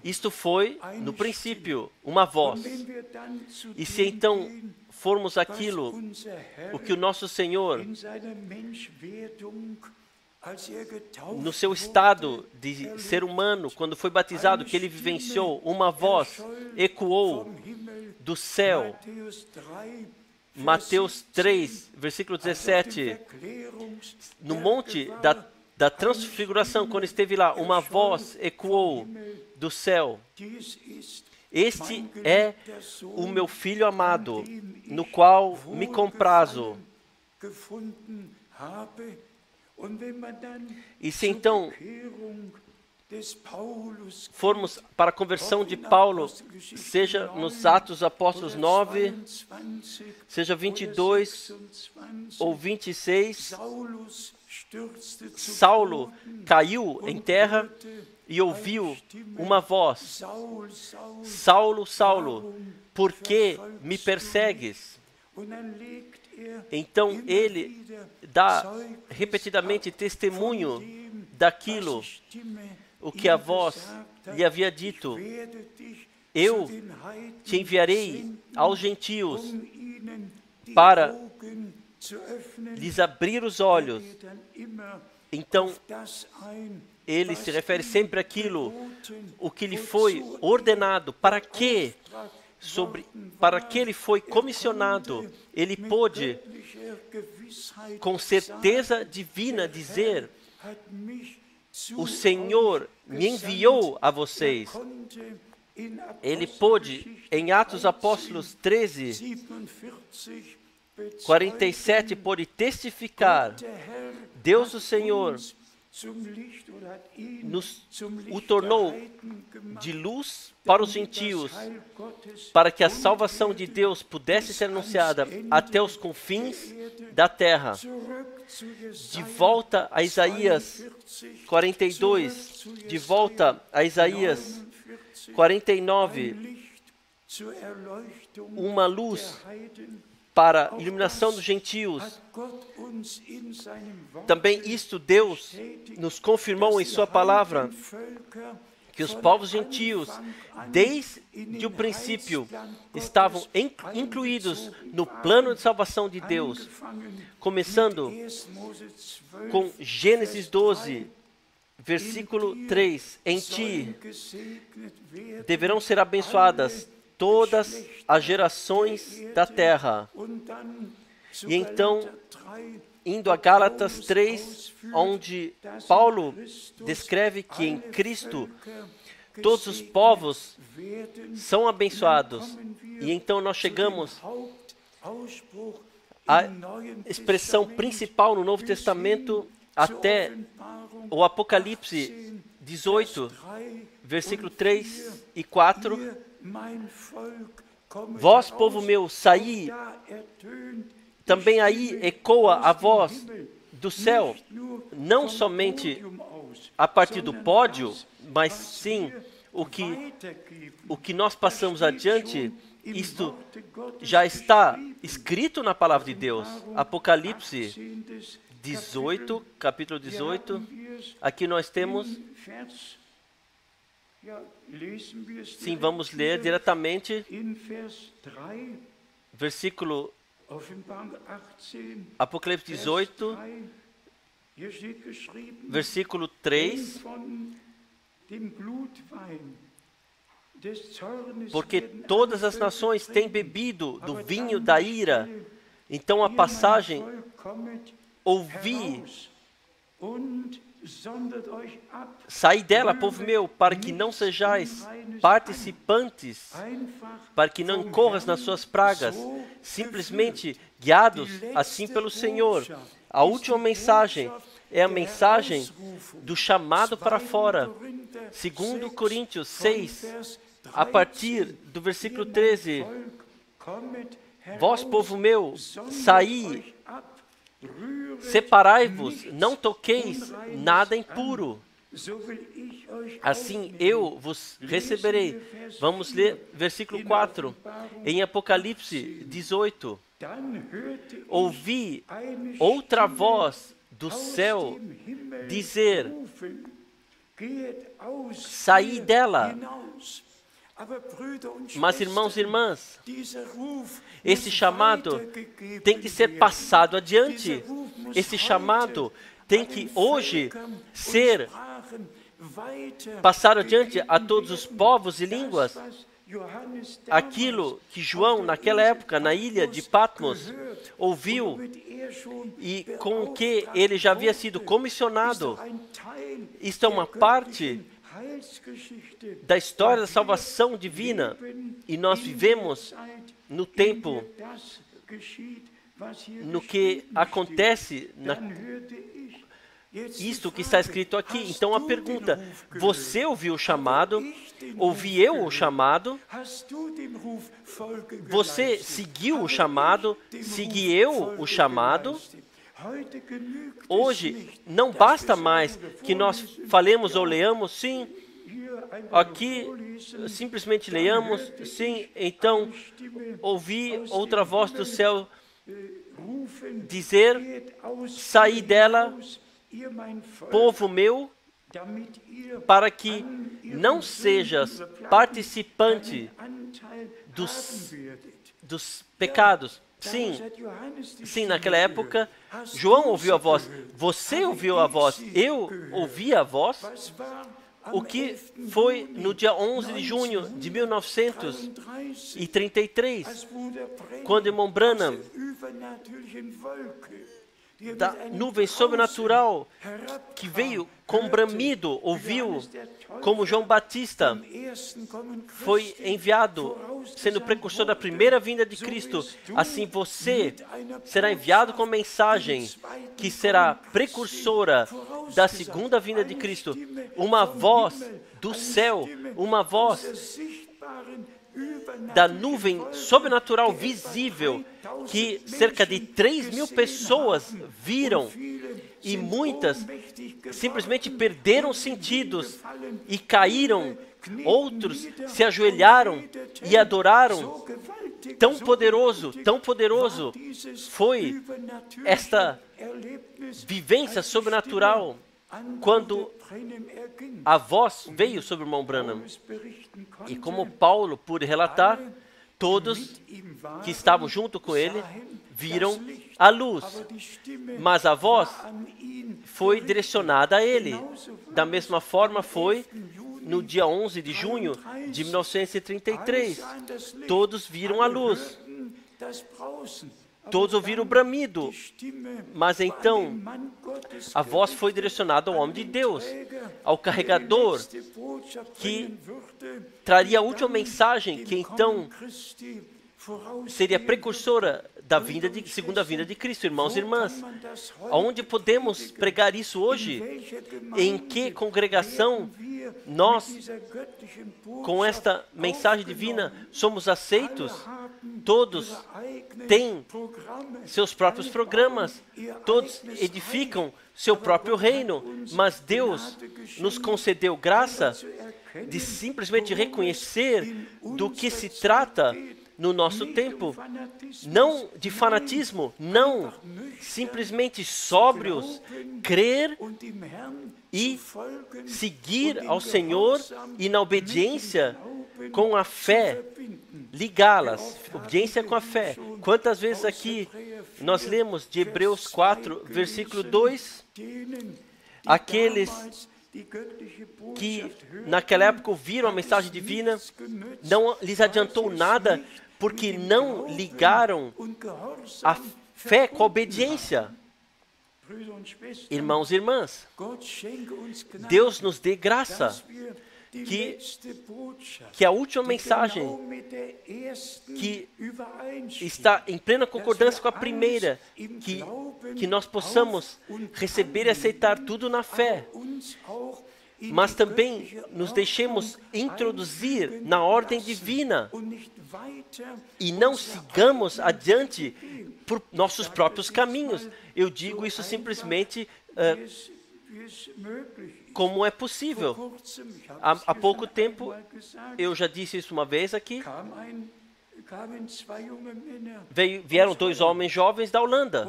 isto foi, no princípio, uma voz. E se então formos aquilo, o que o nosso Senhor, no seu estado de ser humano, quando foi batizado, que ele vivenciou, uma voz ecoou do céu. Mateus 3, versículo 17, no monte da transfiguração, quando esteve lá, uma voz ecoou do céu. Este é o meu Filho amado, no qual me comprazo. E se então formos para a conversão de Paulo, seja nos Atos Apóstolos 9, seja 22 ou 26, Saulo caiu em terra e ouviu uma voz: Saulo, Saulo, por que me persegues? Então ele dá repetidamente testemunho daquilo o que a voz lhe havia dito: eu te enviarei aos gentios para lhes abrir os olhos. Então, ele se refere sempre àquilo, o que lhe foi ordenado, para que ele foi comissionado. Ele pôde, com certeza divina, dizer: o Senhor me enviou a vocês. Ele pôde, em Atos Apóstolos 13, 47, pôde testificar: Deus, o Senhor, o tornou de luz para os gentios, para que a salvação de Deus pudesse ser anunciada até os confins da terra. De volta a Isaías 42, de volta a Isaías 49, uma luz para a iluminação dos gentios. Também isto Deus nos confirmou em sua palavra, que os povos gentios, desde o princípio, estavam incluídos no plano de salvação de Deus, começando com Gênesis 12, versículo 3. Em ti deverão ser abençoadas todas as gerações da terra. E então, indo a Gálatas 3, onde Paulo descreve que em Cristo todos os povos são abençoados. E então nós chegamos à expressão principal no Novo Testamento, até o Apocalipse 18, versículo 3 e 4. Vós, povo meu, saí. Também aí ecoa a voz do céu, não somente a partir do pódio, mas sim o que nós passamos adiante. Isto já está escrito na palavra de Deus. Apocalipse 18, capítulo 18. Aqui nós temos. Sim, vamos ler diretamente. Versículo Apocalipse 18, versículo 3. Porque todas as nações têm bebido do vinho da ira. Então a passagem: ouvi, saí dela, povo meu, para que não sejais participantes, para que não corras nas suas pragas, simplesmente guiados assim pelo Senhor. A última mensagem é a mensagem do chamado para fora. 2 Coríntios 6, a partir do versículo 13. Vós, povo meu, saí, separai-vos, não toqueis nada impuro. Assim eu vos receberei. Vamos ler versículo 4. Em Apocalipse 18. Ouvi outra voz do céu dizer: saí dela. Mas, irmãos e irmãs, esse chamado tem que ser passado adiante. Esse chamado tem que hoje ser passado adiante a todos os povos e línguas. Aquilo que João, naquela época, na ilha de Patmos, ouviu e com o que ele já havia sido comissionado. Isto é uma parte da história da salvação divina, e nós vivemos no tempo no que acontece isto que está escrito aqui. Então a pergunta, você ouviu o chamado? Ouvi eu o chamado? Você seguiu o chamado? Segui eu o chamado? Hoje não basta mais que nós falemos ou leamos, sim. Aqui simplesmente leiamos, sim. Então ouvi outra voz do céu dizer, saí dela, povo meu, para que não sejas participante dos pecados. Sim, sim, naquela época, João ouviu a voz. Você ouviu a voz. Eu ouvi a voz. O que foi no dia 11 de junho de 1933, quando irmão Branham, da nuvem sobrenatural que veio com bramido, ouviu, como João Batista foi enviado, sendo precursor da primeira vinda de Cristo. Assim você será enviado com mensagem que será precursora da segunda vinda de Cristo. Uma voz do céu, uma voz da nuvem sobrenatural visível, que cerca de 3.000 pessoas viram, e muitas simplesmente perderam sentidos e caíram. Outros se ajoelharam e adoraram. Tão poderoso foi esta vivência sobrenatural quando a voz veio sobre o irmão Branham. E como Paulo pôde relatar, todos que estavam junto com ele viram a luz, mas a voz foi direcionada a ele. Da mesma forma foi no dia 11 de junho de 1933. Todos viram a luz. Todos ouviram o bramido, mas então a voz foi direcionada ao homem de Deus, ao carregador, que traria a última mensagem, que então seria precursora da segunda vinda de Cristo. Irmãos e irmãs, aonde podemos pregar isso hoje? Em que congregação nós, com esta mensagem divina, somos aceitos? Todos têm seus próprios programas, todos edificam seu próprio reino, mas Deus nos concedeu graça de simplesmente reconhecer do que se trata no nosso tempo, não de fanatismo, não, simplesmente sóbrios, crer e seguir ao Senhor e na obediência com a fé, ligá-las, obediência com a fé. Quantas vezes aqui nós lemos de Hebreus 4, versículo 2, aqueles que naquela época ouviram a mensagem divina, não lhes adiantou nada, porque não ligaram a fé com a obediência. Irmãos e irmãs, Deus nos dê graça que a última mensagem, que está em plena concordância com a primeira, que nós possamos receber e aceitar tudo na fé, mas também nos deixemos introduzir na ordem divina e não sigamos adiante por nossos próprios caminhos. Eu digo isso simplesmente como é possível. Há pouco tempo, eu já disse isso uma vez aqui, vieram 2 homens jovens da Holanda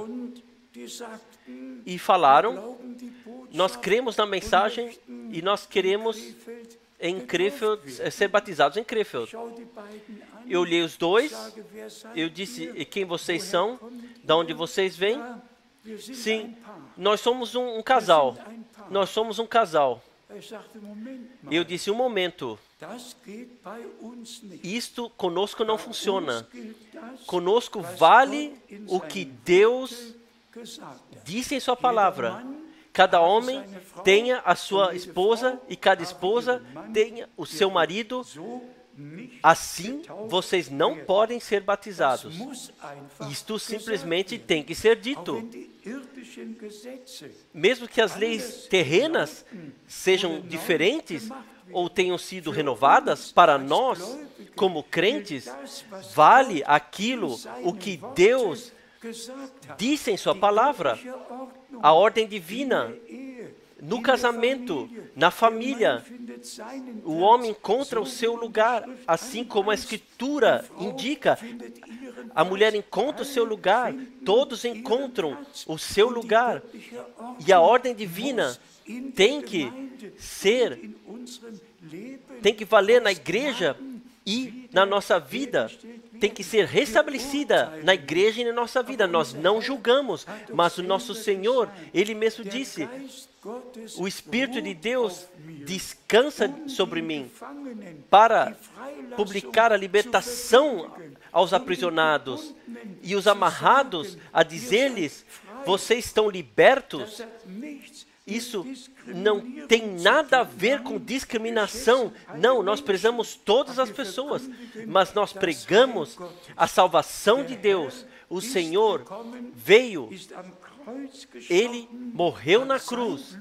e falaram, nós cremos na mensagem e nós queremos em Krefeld, ser batizados em Krefeld. Eu olhei os dois, eu disse, e quem vocês são? De onde vocês vêm? Sim, nós somos um casal. Nós somos um casal. Eu disse, um momento, isto conosco não funciona. Conosco vale o que Deus disse em sua palavra. Cada homem tenha a sua esposa e cada esposa tenha o seu marido. Assim, vocês não podem ser batizados. Isto simplesmente tem que ser dito. mesmo que as leis terrenas sejam diferentes ou tenham sido renovadas, para nós, como crentes, vale aquilo o que Deus disse em sua palavra, a ordem divina. No casamento, na família, o homem encontra o seu lugar, assim como a Escritura indica. A mulher encontra o seu lugar, todos encontram o seu lugar. E a ordem divina tem que valer na igreja e na nossa vida. Tem que ser restabelecida na igreja e na nossa vida. Nós não julgamos, mas o nosso Senhor, Ele mesmo disse: o Espírito de Deus descansa sobre mim para publicar a libertação aos aprisionados e os amarrados, a dizer-lhes: vocês estão libertos. Isso não tem nada a ver com discriminação. Não, nós prezamos todas as pessoas, mas nós pregamos a salvação de Deus. O Senhor veio, Ele morreu na cruz,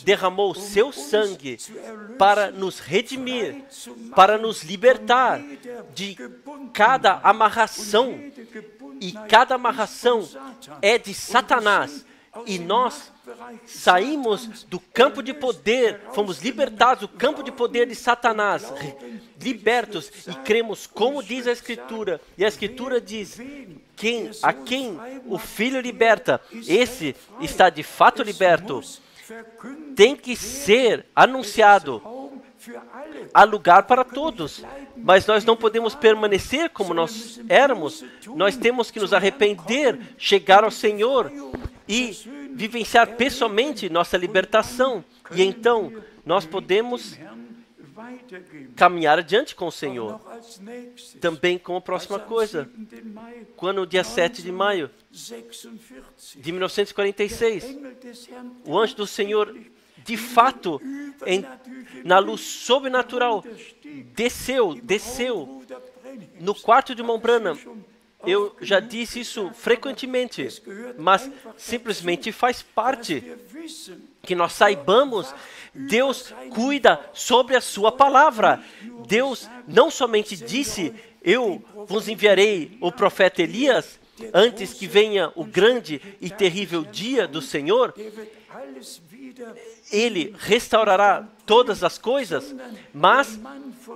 derramou o seu sangue para nos redimir, para nos libertar de cada amarração. E cada amarração é de Satanás. E nós saímos do campo de poder, fomos libertados do campo de poder de Satanás, libertos, e cremos como diz a Escritura. E a Escritura diz: a quem o Filho liberta, esse está de fato liberto. Tem que ser anunciado. Há lugar para todos, mas nós não podemos permanecer como nós éramos. Nós temos que nos arrepender, chegar ao Senhor e vivenciar pessoalmente nossa libertação. E então nós podemos caminhar adiante com o Senhor. Também com a próxima coisa, quando no dia 7 de maio de 1946, o anjo do Senhor, de fato, na luz sobrenatural, desceu no quarto de irmão Branham. Eu já disse isso frequentemente, mas simplesmente faz parte que nós saibamos. Deus cuida sobre a sua palavra. Deus não somente disse: eu vos enviarei o profeta Elias antes que venha o grande e terrível dia do Senhor. Ele restaurará todas as coisas, mas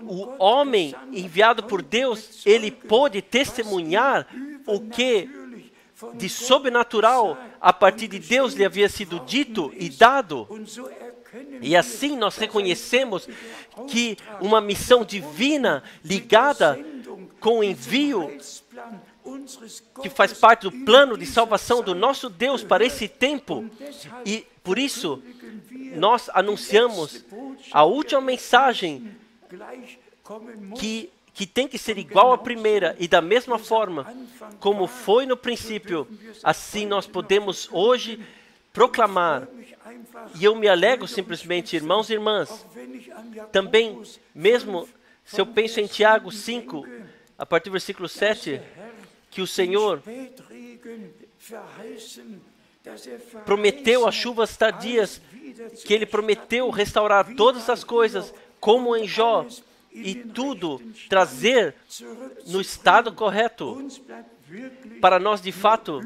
o homem enviado por Deus, ele pôde testemunhar o que de sobrenatural a partir de Deus lhe havia sido dito e dado. E assim nós reconhecemos que uma missão divina ligada com o envio, que faz parte do plano de salvação do nosso Deus para esse tempo. E por isso nós anunciamos a última mensagem que tem que ser igual à primeira, e da mesma forma como foi no princípio, assim nós podemos hoje proclamar. E eu me alegro simplesmente, irmãos e irmãs, também, mesmo se eu penso em Tiago 5, a partir do versículo 7, que o Senhor prometeu as chuvas tardias, que Ele prometeu restaurar todas as coisas, como em Jó, e tudo trazer no estado correto. Para nós, de fato,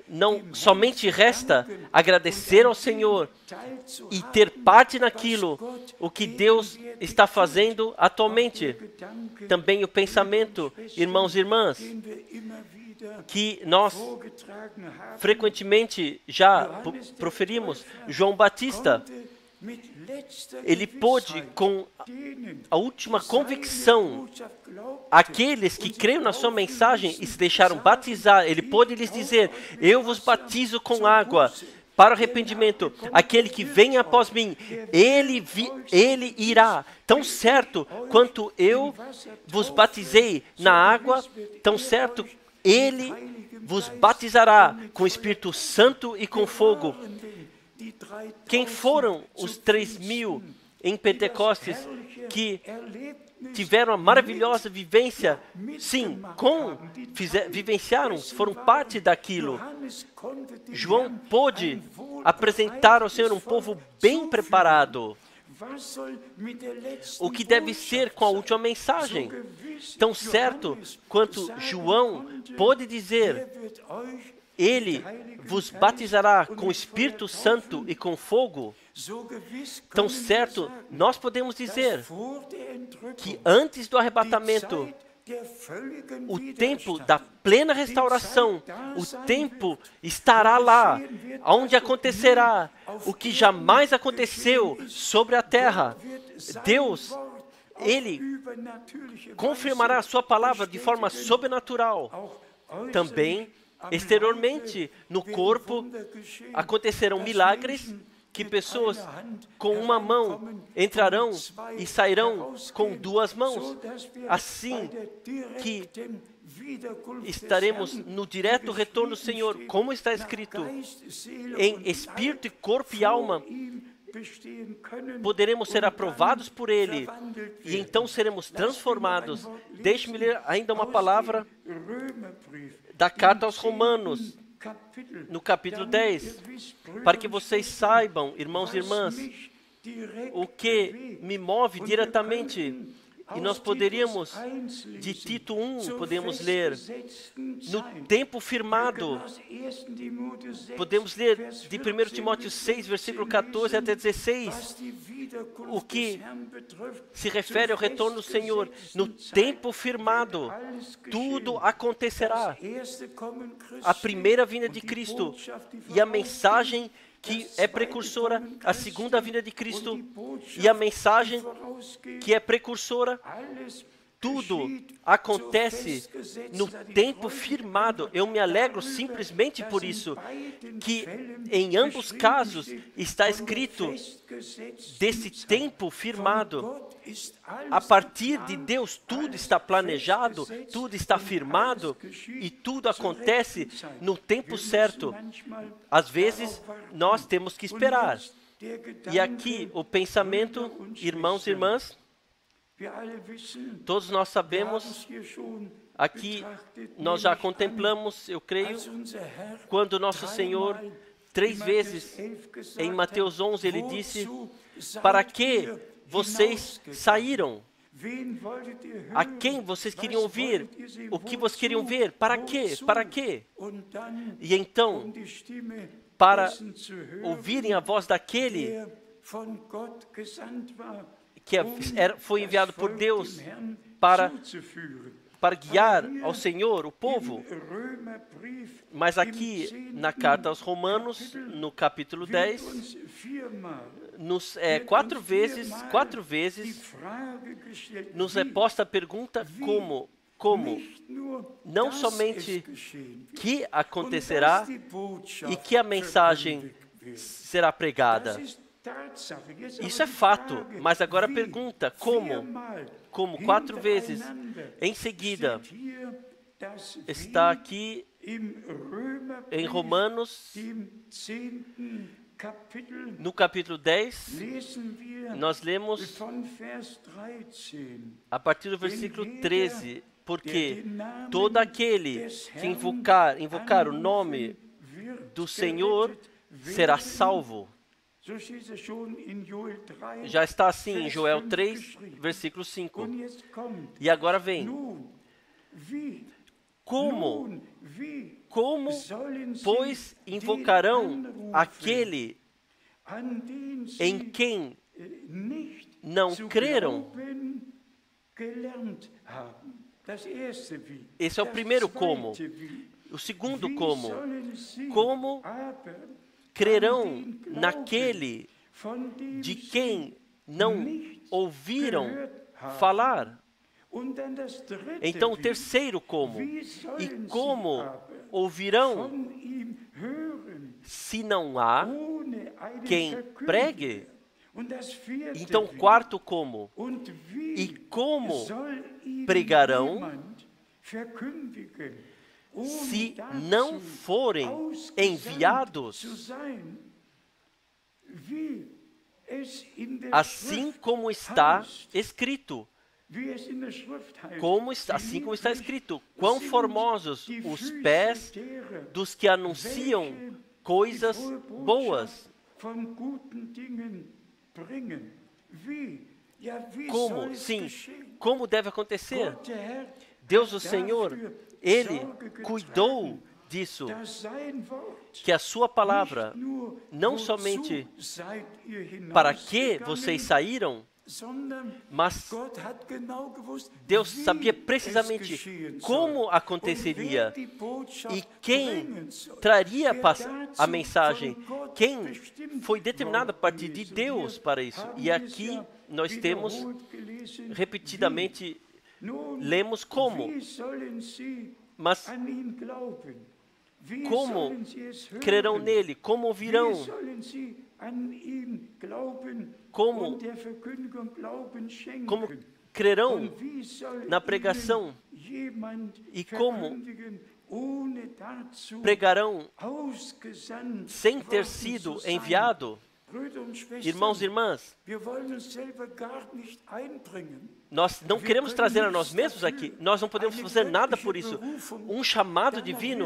não somente resta agradecer ao Senhor e ter parte naquilo, o que Deus está fazendo atualmente. Também o pensamento, irmãos e irmãs, que nós frequentemente já proferimos. João Batista, ele pôde, com a última convicção, aqueles que creram na sua mensagem e se deixaram batizar, ele pôde lhes dizer: eu vos batizo com água para o arrependimento. Aquele que vem após mim, ele irá, tão certo quanto eu vos batizei na água, tão certo ele vos batizará com o Espírito Santo e com fogo. Quem foram os 3.000 em Pentecostes que tiveram a maravilhosa vivência? Sim, vivenciaram, foram parte daquilo. João pôde apresentar ao Senhor um povo bem preparado. O que deve ser com a última mensagem? Tão certo quanto João pôde dizer, ele vos batizará com o Espírito Santo e com fogo. Tão certo, nós podemos dizer que antes do arrebatamento, o tempo da plena restauração, o tempo estará lá, onde acontecerá o que jamais aconteceu sobre a terra. Deus, Ele confirmará a sua palavra de forma sobrenatural. Também, exteriormente, no corpo, acontecerão milagres que pessoas com uma mão entrarão e sairão com duas mãos, assim que estaremos no direto retorno do Senhor, como está escrito, em espírito, corpo e alma, poderemos ser aprovados por Ele, e então seremos transformados. Deixe-me ler ainda uma palavra da carta aos Romanos, no capítulo 10, para que vocês saibam, irmãos e irmãs, o que me move diretamente. E nós poderíamos, de Tito 1, podemos ler, no tempo firmado. Podemos ler de 1 Timóteo 6, versículo 14 até 16, o que se refere ao retorno do Senhor. No tempo firmado, tudo acontecerá. A primeira vinda de Cristo e a mensagem que é precursora, a segunda vinda de Cristo e a mensagem que é precursora, tudo acontece no tempo firmado. Eu me alegro simplesmente por isso, que em ambos casos está escrito desse tempo firmado. A partir de Deus, tudo está planejado, tudo está firmado e tudo acontece no tempo certo. Às vezes, nós temos que esperar. E aqui o pensamento, irmãos e irmãs, todos nós sabemos, aqui nós já contemplamos, eu creio, quando nosso Senhor, 3 vezes, em Mateus 11, Ele disse, para que vocês saíram? A quem vocês queriam ouvir? O que vocês queriam ver? Para quê? Para quê? E então, para ouvirem a voz daquele que foi enviado por Deus para guiar ao Senhor, o povo. Mas aqui, na carta aos Romanos, no capítulo 10, quatro vezes, nos é posta a pergunta como não somente que acontecerá e que a mensagem será pregada. Isso é fato, mas agora a pergunta, como? Como 4 vezes. Em seguida, está aqui em Romanos, no capítulo 10, nós lemos a partir do versículo 13, porque todo aquele que invocar o nome do Senhor será salvo. Já está assim em Joel 3, versículo 5. E agora vem. Como, pois, invocarão aquele em quem não creram? Esse é o primeiro como. O segundo como. Como crerão naquele de quem não ouviram falar? Então, o terceiro como. E como ouvirão se não há quem pregue? Então, quarto como. E como pregarão se não forem enviados? Assim como está escrito. Assim como está escrito, quão formosos os pés dos que anunciam coisas boas. Como? Sim. Como deve acontecer? Deus, o Senhor, Ele cuidou disso, que a sua palavra, não somente para que vocês saíram, mas Deus sabia precisamente como aconteceria e quem traria a mensagem, quem foi determinado a partir de Deus para isso. E aqui nós temos repetidamente, lemos como, mas como crerão nele, como ouvirão, como crerão na pregação e como pregarão sem ter sido enviado. Irmãos e irmãs, nós não queremos trazer a nós mesmos aqui, nós não podemos fazer nada por isso. Um chamado divino,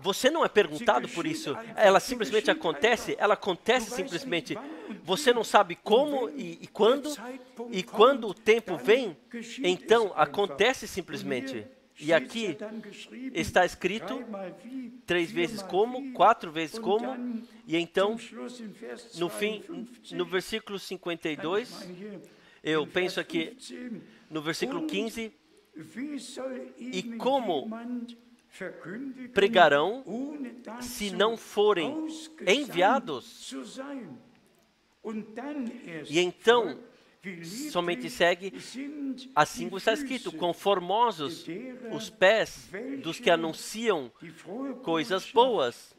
você não é perguntado por isso, ela simplesmente acontece, ela acontece simplesmente. Você não sabe como e quando o tempo vem, então acontece simplesmente. E aqui está escrito 3 vezes como, 4 vezes como, e então, no fim, no versículo 52, eu penso aqui no versículo 15, e como pregarão se não forem enviados? E então, somente segue, assim como está escrito, conformosos os pés dos que anunciam coisas boas.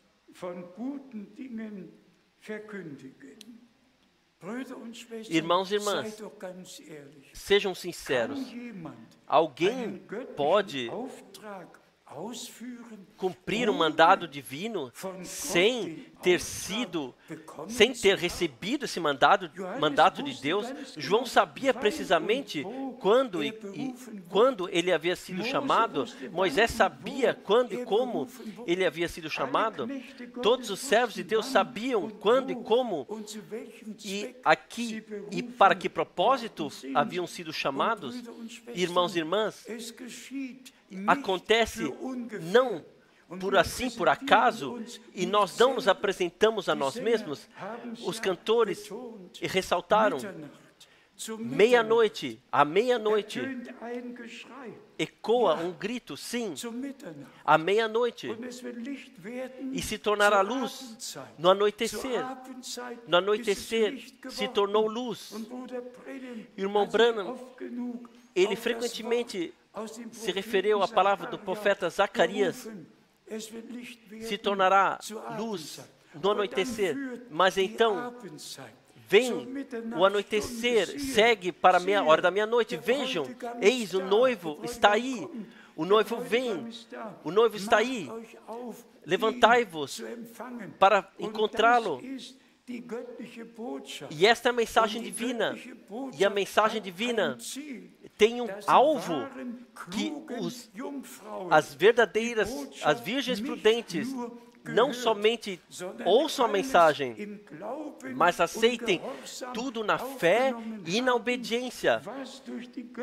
Irmãos e irmãs, sejam sinceros. Alguém pode cumprir um mandado divino sem ter recebido esse mandato de Deus? João sabia precisamente quando ele havia sido chamado. Moisés sabia quando e como ele havia sido chamado. Todos os servos de Deus sabiam quando e como e para que propósito haviam sido chamados. Irmãos e irmãs, acontece não por acaso, e nós não nos apresentamos a nós mesmos. Os cantores ressaltaram, à meia-noite, ecoa um grito, sim, à meia-noite, e se tornará luz no anoitecer. No anoitecer se tornou luz. Irmão Branham, ele frequentemente se referiu à palavra do profeta Zacarias, se tornará luz no anoitecer, mas então vem o anoitecer, segue para a hora da meia-noite. Vejam, eis, o noivo está aí, o noivo vem, o noivo está aí, levantai-vos para encontrá-lo. E esta é a mensagem divina, e a mensagem divina tem um alvo que as virgens prudentes não somente ouçam a mensagem, mas aceitem tudo na fé e na obediência.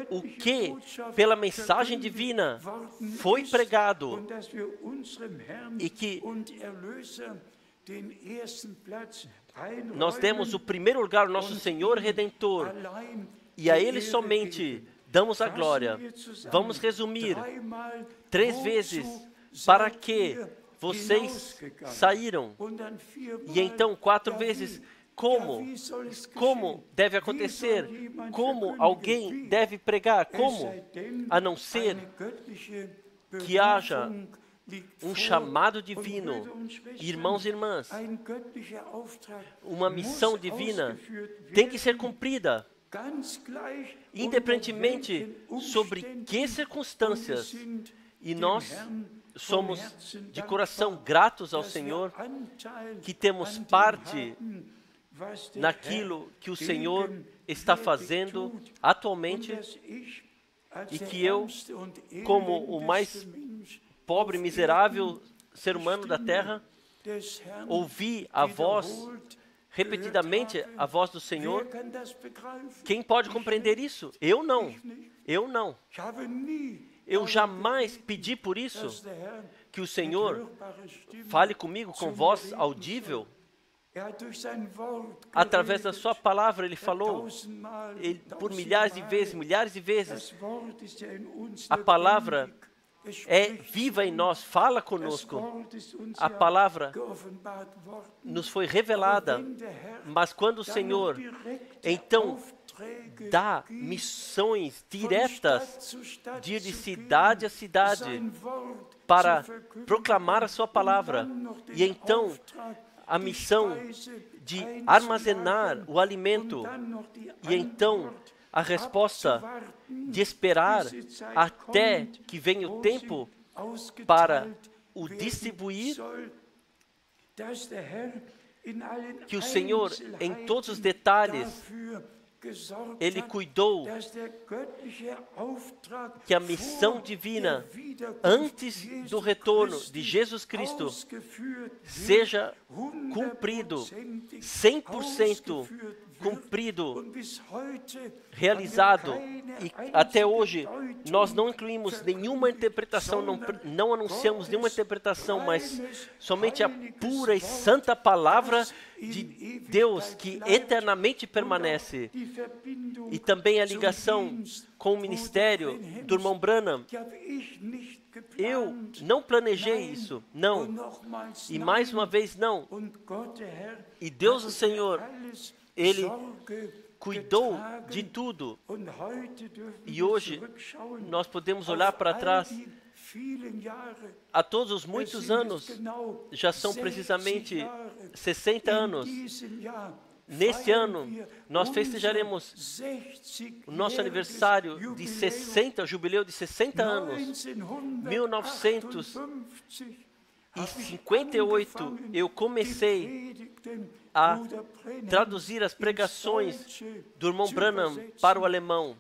O que pela mensagem divina foi pregado e que nós demos o primeiro lugar ao nosso Senhor Redentor e a Ele somente damos a glória. Vamos resumir 3 vezes para que vocês saíram, e então 4 vezes como deve acontecer, como alguém deve pregar, como, a não ser que haja um chamado divino. Irmãos e irmãs, uma missão divina tem que ser cumprida, independentemente sobre que circunstâncias, e nós somos de coração gratos ao Senhor, que temos parte naquilo que o Senhor está fazendo atualmente, e que eu, como o mais pobre e miserável ser humano da terra, des Herrn ouvi a voz, wiederholt repetidamente, gehört a habe. voz do Wer Senhor. kann das begreifen? Quem pode compreender isso? Eu não. Eu não. Ich habe nie Eu jamais pedi por isso, dass der Herr que o mit Senhor hörbare Stimme fale comigo com voz audível. hat durch sein Wort Através da geredet. sua palavra, Ele falou Tausendmal, por milhares de vezes, milhares de vezes. Das Wort ist ja in uns A palavra lebendig. Es é spricht viva em nós, fala Das conosco. Wort ist uns A ja palavra geoffenbart worden. nos foi revelada, Wenn der Herr mas quando o dann Senhor noch direkte então Aufträge dá gibt, missões von diretas Stadt zu Stadt de ir de zu cidade a gehen, cidade sein Wort para zu verkündigen, proclamar a sua palavra. und dann noch den E então Auftrag, a die missão Speise de einzulagern, armazenar o alimento und dann noch die e então Antwort a resposta abzuwarten, de esperar bis die Zeit até kommt, que venha o wo tempo sie ausgeteilt para o werden distribuir, soll, dass der Herr in allen que o Senhor, em todos os detalhes, dafür gesorgt Ele hat, cuidou dass der göttliche Auftrag que a missão vor divina, der Wiederkunft antes Jesu do retorno Christi de Jesus Cristo, ausgeführt wird, seja cumprido, 100% cumprido, und bis heute realizado. haben wir E keine até einzige hoje Deutung nós não incluímos nenhuma interpretação, não anunciamos nenhuma interpretação, mas somente a pura e santa palavra de Deus que eternamente permanece. die Verbindung E também a zum ligação Dienst com o ministério do irmão Branham. die habe ich nicht Eu geplant. não planejei Nein, isso, und não. nochmals E nein. mais uma vez, não. Und Gott, der Herr, E Deus, hat o für Senhor, alles Ele Sorge cuidou getragen. de tudo. Und heute dürfen E wir hoje zurückschauen nós podemos auf olhar para all trás. die vielen Jahre. Há todos os Es muitos sind anos, jetzt genau já são 60 precisamente Jahre. 60 In anos. diesem Jahr Neste feiern ano, wir nós unser festejaremos 60-jähriges o nosso aniversário de Jubiläum. 60, o jubileu de 60 anos. 1958, eu comecei a traduzir as pregações do irmão Branham para o alemão.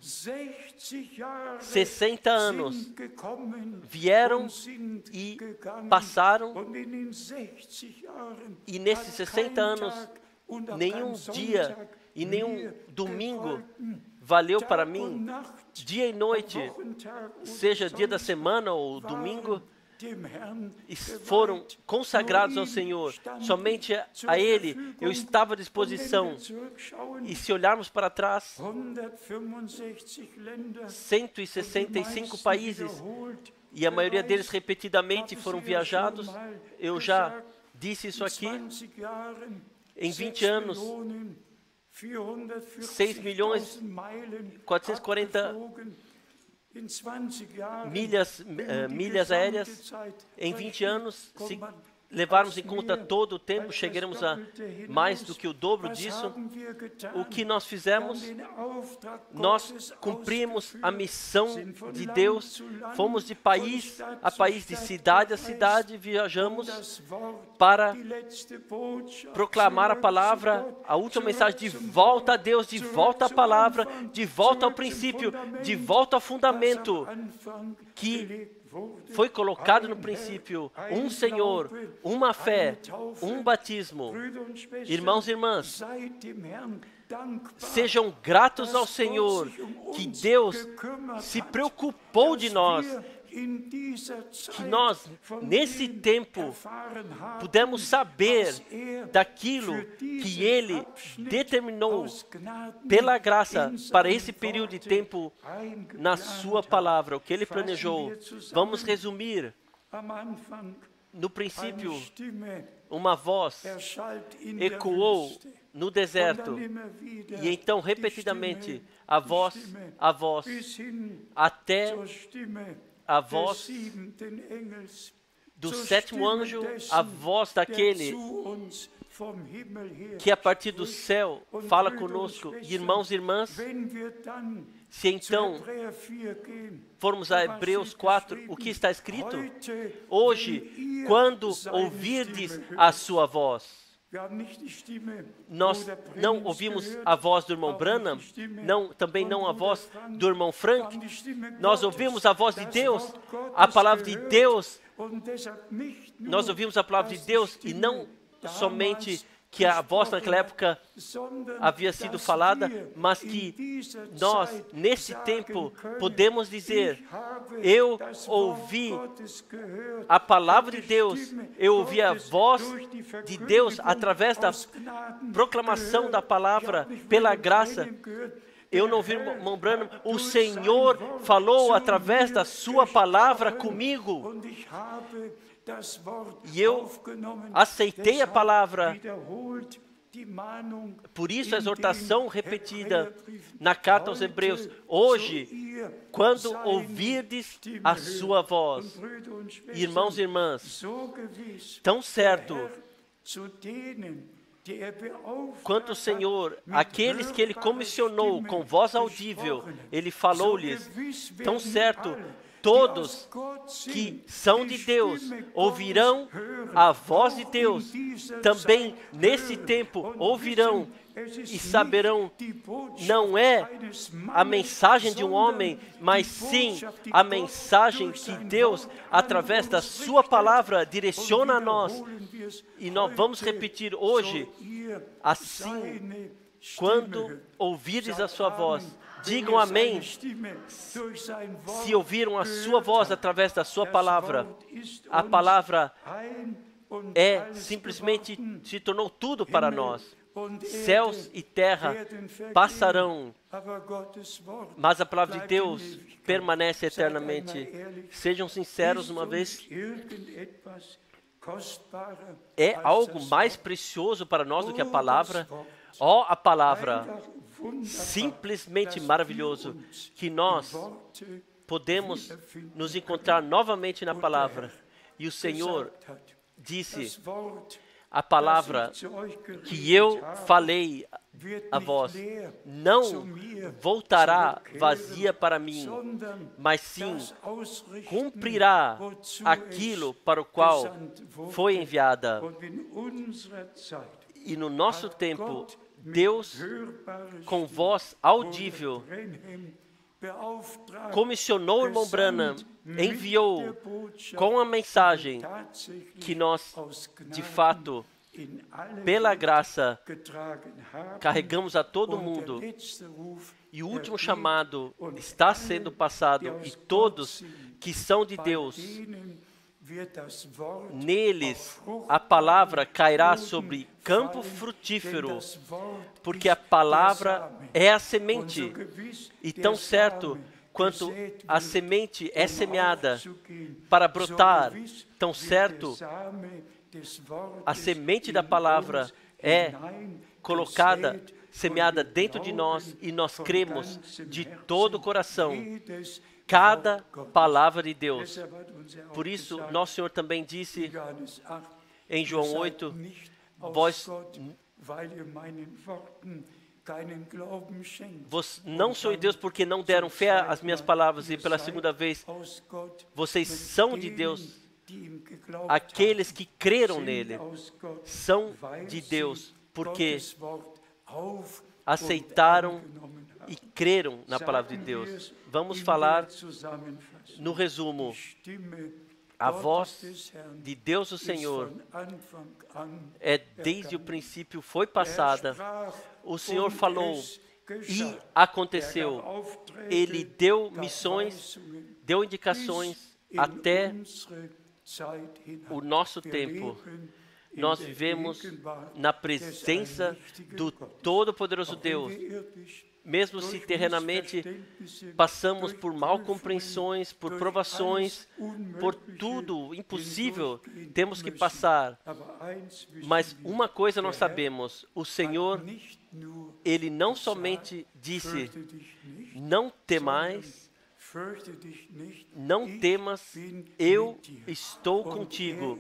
60 anos vieram e passaram, e nesses 60 anos, nenhum dia e nenhum domingo valeu para mim, dia e noite, seja dia da semana ou domingo, e foram consagrados ao Senhor. Somente a Ele eu estava à disposição. E se olharmos para trás, 165 países, e a maioria deles repetidamente foram viajados. Eu já disse isso aqui. Em 20 anos, 6 milhões 440 milhas aéreas. Em 20 anos, se levarmos em conta todo o tempo, chegaremos a mais do que o dobro disso. O que nós fizemos? Nós cumprimos a missão de Deus. Fomos de país a país, de cidade a cidade, viajamos para proclamar a palavra, a última mensagem, de volta a Deus, de volta à palavra, de volta ao princípio, de volta ao fundamento que foi colocado no princípio: um Senhor, uma fé, um batismo. Irmãos e irmãs, sejam gratos ao Senhor, que Deus se preocupou de nós, que nós, nesse tempo, pudemos saber daquilo que Ele determinou pela graça para esse período de tempo na Sua palavra, o que Ele planejou. Vamos resumir. No princípio, uma voz ecoou no deserto, e então, repetidamente, a voz, até a voz do sétimo anjo, a voz daquele que a partir do céu fala conosco. Irmãos e irmãs, se então formos a Hebreus 4, o que está escrito? Hoje, quando ouvirdes a sua voz, Nós não ouvimos a voz do irmão Branham, também não a voz do irmão Frank. Nós ouvimos a voz de Deus, a palavra de Deus. Nós ouvimos a palavra de Deus e não somente que a voz naquela época havia sido falada, mas que nós, nesse tempo, podemos dizer: eu ouvi a palavra de Deus, eu ouvi a voz de Deus através da proclamação da palavra, pela graça. Eu não ouvi o irmão Branham, o Senhor falou através da sua palavra comigo. E eu aceitei a palavra. Por isso a exortação repetida na carta aos Hebreus: hoje, quando ouvirdes a sua voz, irmãos e irmãs, tão certo quanto o Senhor, aqueles que Ele comissionou com voz audível, Ele falou-lhes, tão certo, todos que são de Deus ouvirão a voz de Deus. Também nesse tempo ouvirão e saberão, não é a mensagem de um homem, mas sim a mensagem que Deus, através da sua palavra, direciona a nós. E nós vamos repetir hoje: assim, quando ouvires a sua voz, digam amém, se ouviram a sua voz através da sua palavra. A palavra simplesmente se tornou tudo para nós. Céus e terra passarão, mas a palavra de Deus permanece eternamente. Sejam sinceros uma vez. É algo mais precioso para nós do que a palavra? A palavra! Simplesmente maravilhoso que nós podemos nos encontrar novamente na palavra. E o Senhor disse: a palavra que eu falei a vós não voltará vazia para mim, mas sim cumprirá aquilo para o qual foi enviada. E no nosso tempo, Deus, com voz audível, comissionou o irmão Branham, enviou com a mensagem que nós, de fato, pela graça, carregamos a todo mundo. E o último chamado está sendo passado, e todos que são de Deus, neles a palavra cairá sobre campo frutífero, porque a palavra é a semente. E tão certo quanto a semente é semeada para brotar, tão certo a semente da palavra é colocada, semeada dentro de nós, e nós cremos de todo o coração cada palavra de Deus. Por isso, nosso Senhor também disse em João 8, vós não sois Deus porque não deram fé às minhas palavras. E pela segunda vez, vocês são de Deus. Aqueles que creram nele são de Deus porque aceitaram e creram na palavra de Deus. Vamos falar no resumo. A voz de Deus, o Senhor, desde o princípio foi passada. O Senhor falou e aconteceu. Ele deu missões, deu indicações até o nosso tempo. Nós vivemos na presença do Todo-Poderoso Deus. Mesmo se terrenamente passamos por mal compreensões, por provações, por tudo impossível, temos que passar. Mas uma coisa nós sabemos: o Senhor, Ele não somente disse, não temais, não temas, eu estou contigo.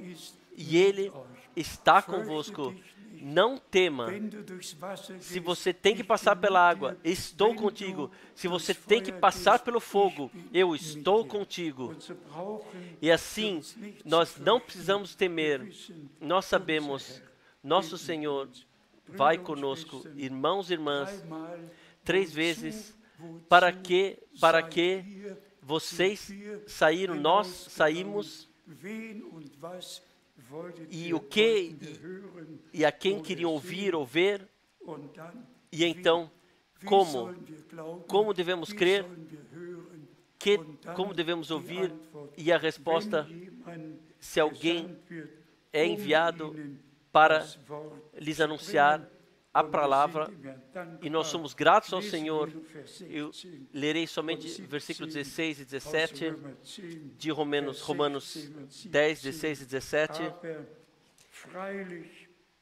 E Ele está convosco. Não tema. Se você tem que passar pela água, estou contigo. Se você tem que passar pelo fogo, eu estou contigo. E assim, nós não precisamos temer. Nós sabemos, Nosso Senhor vai conosco, irmãos e irmãs, 3 vezes, para que vocês saíram, nós saímos, e o que e a quem queriam ouvir ou ver, e então como devemos crer, como devemos ouvir, e a resposta, se alguém é enviado para lhes anunciar a palavra, e nós somos gratos ao Senhor. Eu lerei somente versículos 16 e 17 de Romanos 10, 16 e 17.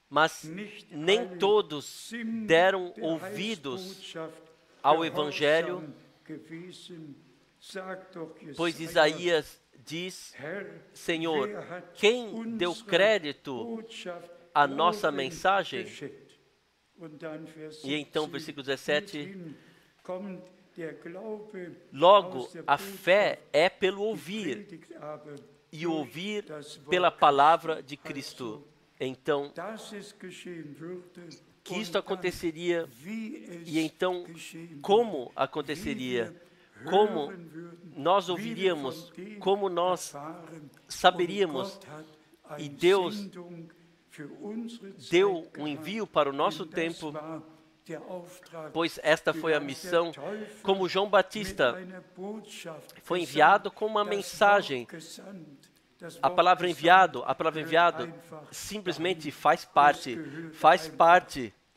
Mas nem todos deram ouvidos ao Evangelho, pois Isaías diz: Senhor, quem deu crédito à nossa mensagem? E então, versículo 17, logo a fé é pelo ouvir, e o ouvir pela palavra de Cristo. Então, que isto aconteceria, e então, como aconteceria? Como nós ouviríamos, como nós saberíamos, e Deus deu um envio para o nosso tempo, pois esta foi a missão, como João Batista foi enviado com uma mensagem. A palavra enviado simplesmente faz parte,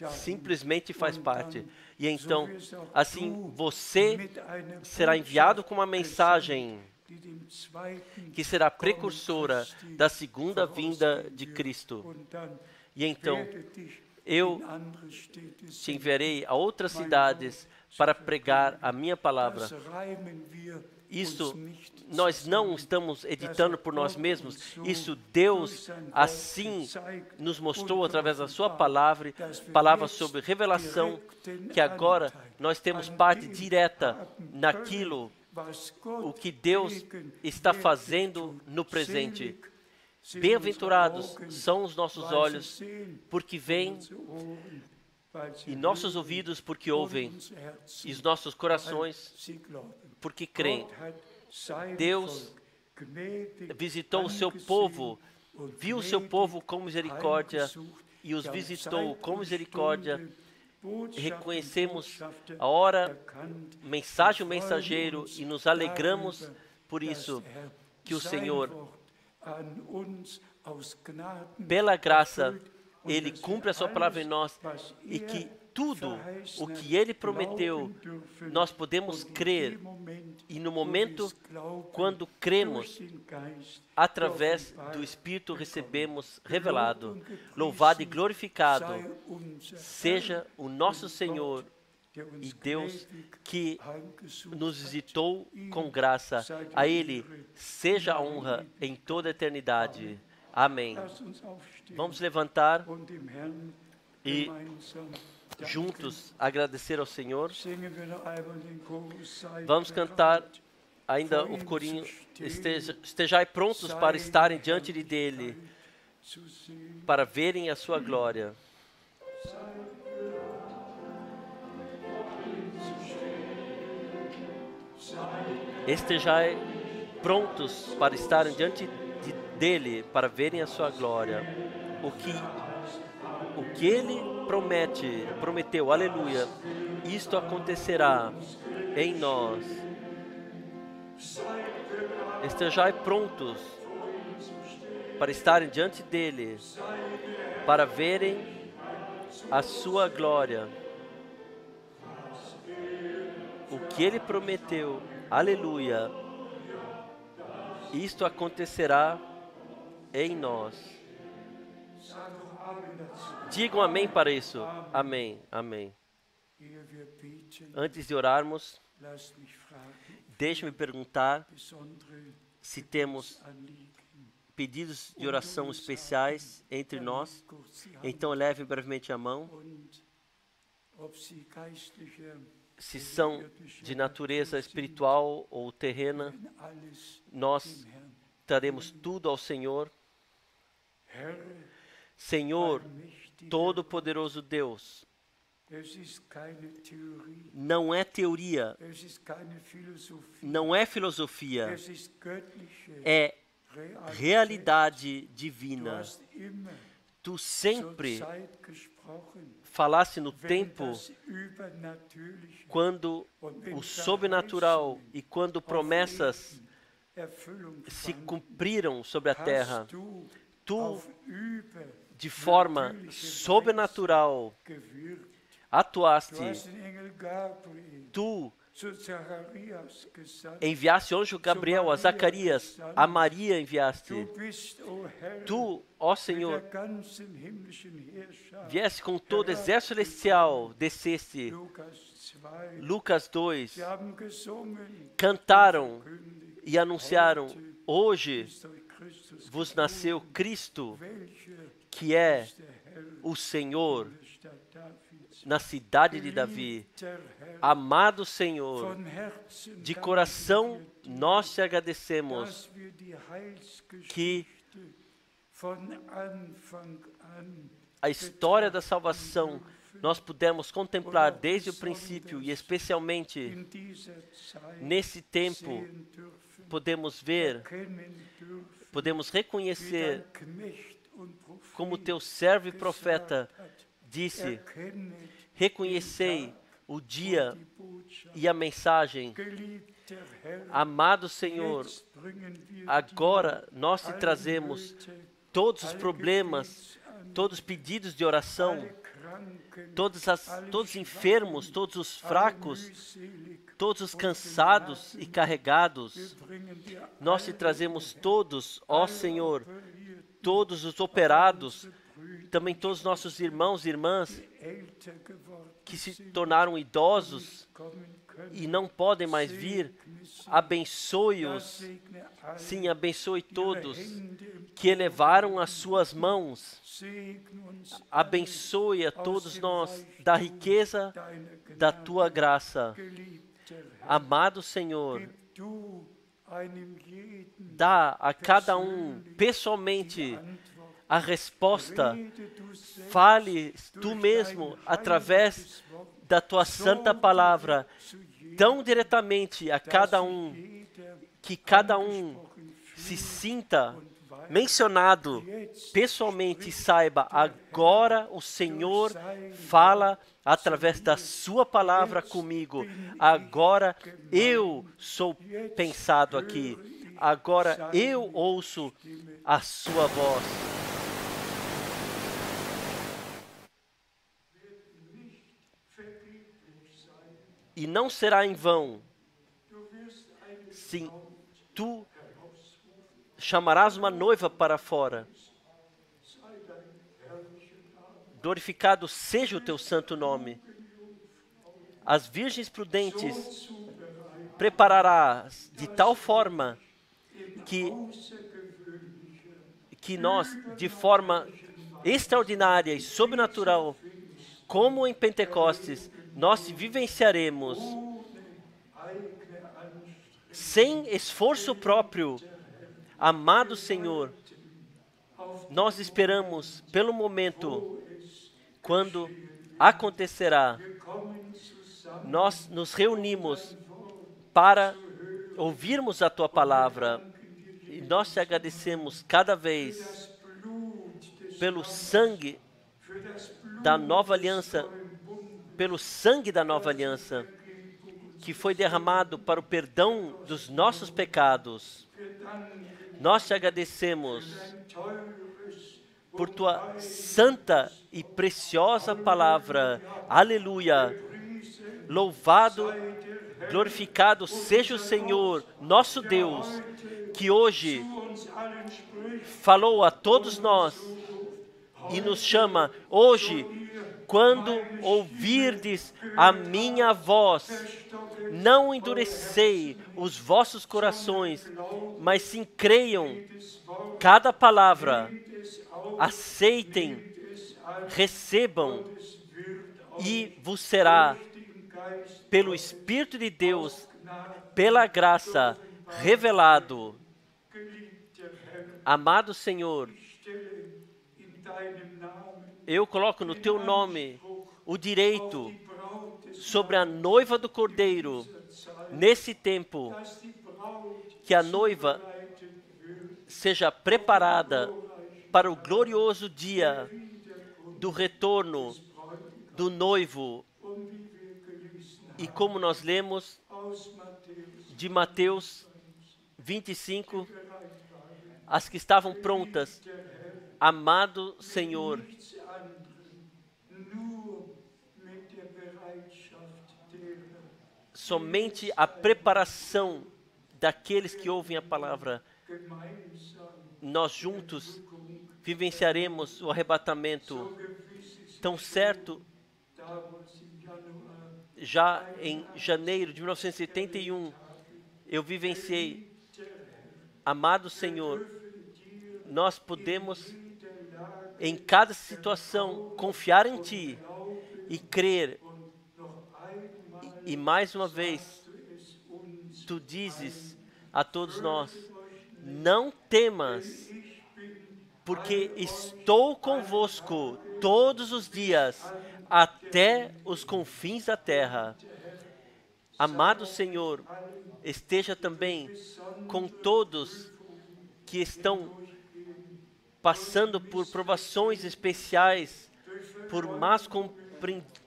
simplesmente faz parte. E então, assim, você será enviado com uma mensagem que será precursora da segunda vinda de Cristo. E então, eu te enviarei a outras cidades para pregar a minha palavra. Isso nós não estamos editando por nós mesmos. Isso Deus assim nos mostrou através da sua palavra sobre revelação, que agora nós temos parte direta naquilo o que Deus está fazendo no presente. Bem-aventurados são os nossos olhos, porque veem, e nossos ouvidos, porque ouvem, e os nossos corações, porque creem. Deus visitou o seu povo, viu o seu povo com misericórdia, e os visitou com misericórdia. Reconhecemos a hora, mensagem, o mensageiro, e nos alegramos por isso, que o Senhor, pela graça, Ele cumpre a sua palavra em nós, e que tudo o que Ele prometeu, nós podemos crer, e no momento quando cremos, através do Espírito recebemos revelado. Louvado e glorificado seja o nosso Senhor e Deus que nos visitou com graça. A Ele seja a honra em toda a eternidade. Amém. Vamos levantar e juntos agradecer ao Senhor. Vamos cantar ainda o corinho. Estejai prontos para estarem diante dele, para verem a sua glória. Estejai prontos para estarem diante dele, para verem a sua glória. O que ele prometeu, aleluia, isto acontecerá em nós. Estejai prontos para estarem diante dele, para verem a sua glória. O que ele prometeu, aleluia, isto acontecerá em nós. Digam amém para isso. Amém, amém. Antes de orarmos, deixe-me perguntar se temos pedidos de oração especiais entre nós. Então leve brevemente a mão. Se são de natureza espiritual ou terrena, nós traremos tudo ao Senhor. Senhor, Todo-Poderoso Deus, não é teoria, não é filosofia, é realidade divina. Tu sempre falaste no tempo quando o sobrenatural e quando promessas se cumpriram sobre a terra. Tu, de forma sobrenatural, atuaste. Tu enviaste o anjo Gabriel a Zacarias, a Maria enviaste. Tu, ó Senhor, vieste com todo o exército celestial, desceste. Lucas 2, cantaram e anunciaram, hoje vos nasceu Cristo, que é o Senhor, na cidade de Davi. Amado Senhor, de coração nós te agradecemos que a história da salvação nós pudemos contemplar desde o princípio e especialmente nesse tempo podemos ver, podemos reconhecer como teu servo e profeta disse, reconhecei o dia e a mensagem. Amado Senhor, agora nós te trazemos todos os problemas, todos os pedidos de oração, todos os enfermos, todos os fracos, todos os cansados e carregados. Nós te trazemos todos, ó Senhor, todos os operados, também todos os nossos irmãos e irmãs que se tornaram idosos e não podem mais vir, abençoe-os. Sim, abençoe todos que elevaram as suas mãos. Abençoe a todos nós da riqueza da tua graça. Amado Senhor, dá a cada um pessoalmente a resposta. Fale tu mesmo através da tua santa palavra tão diretamente a cada um, que cada um se sinta mencionado pessoalmente e saiba, agora o Senhor fala através da sua palavra comigo. Agora eu sou pensado aqui. Agora eu ouço a sua voz. E não será em vão. Sim, tu chamarás uma noiva para fora. Glorificado seja o teu santo nome. As virgens prudentes prepararás de tal forma que nós, de forma extraordinária e sobrenatural, como em Pentecostes, nós vivenciaremos sem esforço próprio. Amado Senhor, nós esperamos pelo momento quando acontecerá. Nós nos reunimos para ouvirmos a tua palavra e nós te agradecemos cada vez pelo sangue da nova aliança, pelo sangue da nova aliança que foi derramado para o perdão dos nossos pecados. Nós te agradecemos por tua santa e preciosa palavra. Aleluia! Louvado, glorificado seja o Senhor, nosso Deus, que hoje falou a todos nós e nos chama hoje. Quando ouvirdes a minha voz, não endurecei os vossos corações, mas sim creiam cada palavra, aceitem, recebam, e vos será, pelo Espírito de Deus, pela graça, revelado. Amado Senhor, Eu coloco no teu nome o direito sobre a noiva do Cordeiro, nesse tempo, que a noiva seja preparada para o glorioso dia do retorno do noivo. E como nós lemos de Mateus 25, as que estavam prontas, amado Senhor, somente a preparação daqueles que ouvem a palavra, nós juntos vivenciaremos o arrebatamento. Tão certo, já em janeiro de 1971, eu vivenciei, amado Senhor, nós podemos em cada situação confiar em Ti e crer. E mais uma vez, Tu dizes a todos nós, não temas, porque estou convosco todos os dias, até os confins da terra. Amado Senhor, esteja também com todos que estão passando por provações especiais, por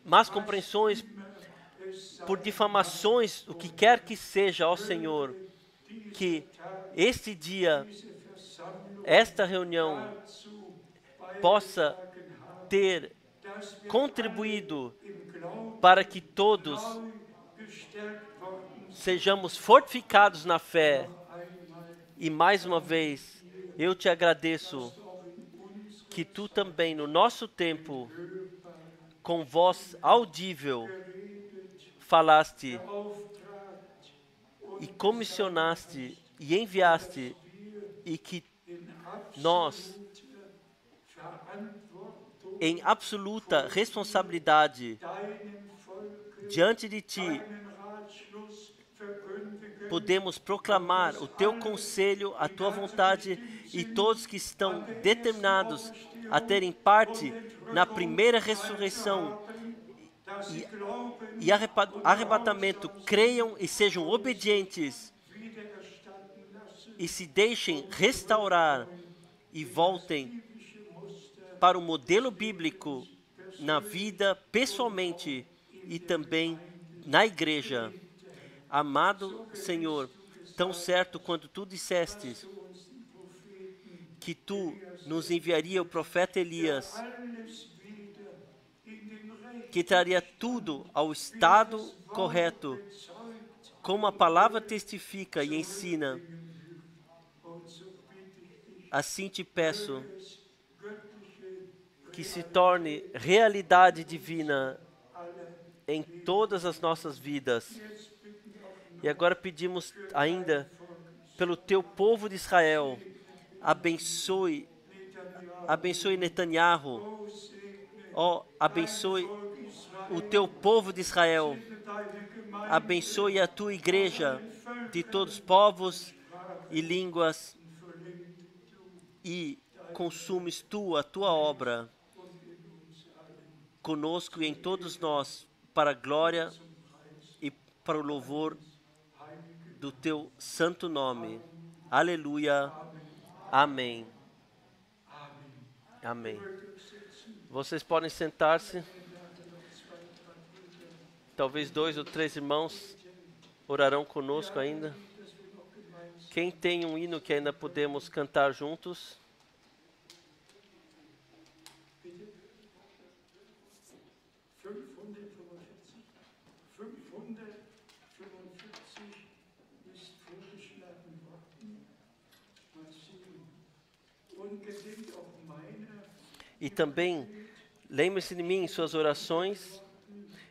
más compreensões, por difamações, o que quer que seja, ó Senhor, que este dia, esta reunião, possa ter contribuído para que todos sejamos fortificados na fé. E mais uma vez, eu te agradeço que tu também, no nosso tempo, com voz audível, falaste e comissionaste e enviaste, e que nós, em absoluta responsabilidade diante de Ti, podemos proclamar o Teu conselho, a Tua vontade, e todos que estão determinados a terem parte na primeira ressurreição e arrebatamento, creiam e sejam obedientes e se deixem restaurar e voltem para o modelo bíblico na vida pessoalmente e também na igreja. Amado Senhor, tão certo quanto tu disseste que tu nos enviaria o profeta Elias, que traria tudo ao estado correto, como a palavra testifica e ensina. Assim te peço que se torne realidade divina em todas as nossas vidas. E agora pedimos ainda pelo teu povo de Israel, abençoe Netanyahu, abençoe o teu povo de Israel, abençoe a tua igreja de todos os povos e línguas, e consumes tu a tua obra conosco e em todos nós, para a glória e para o louvor do teu santo nome. Aleluia. Amém. Amém. Vocês podem sentar-se. Talvez 2 ou 3 irmãos orarão conosco ainda. Quem tem um hino que ainda podemos cantar juntos? E também, lembre-se de mim em suas orações.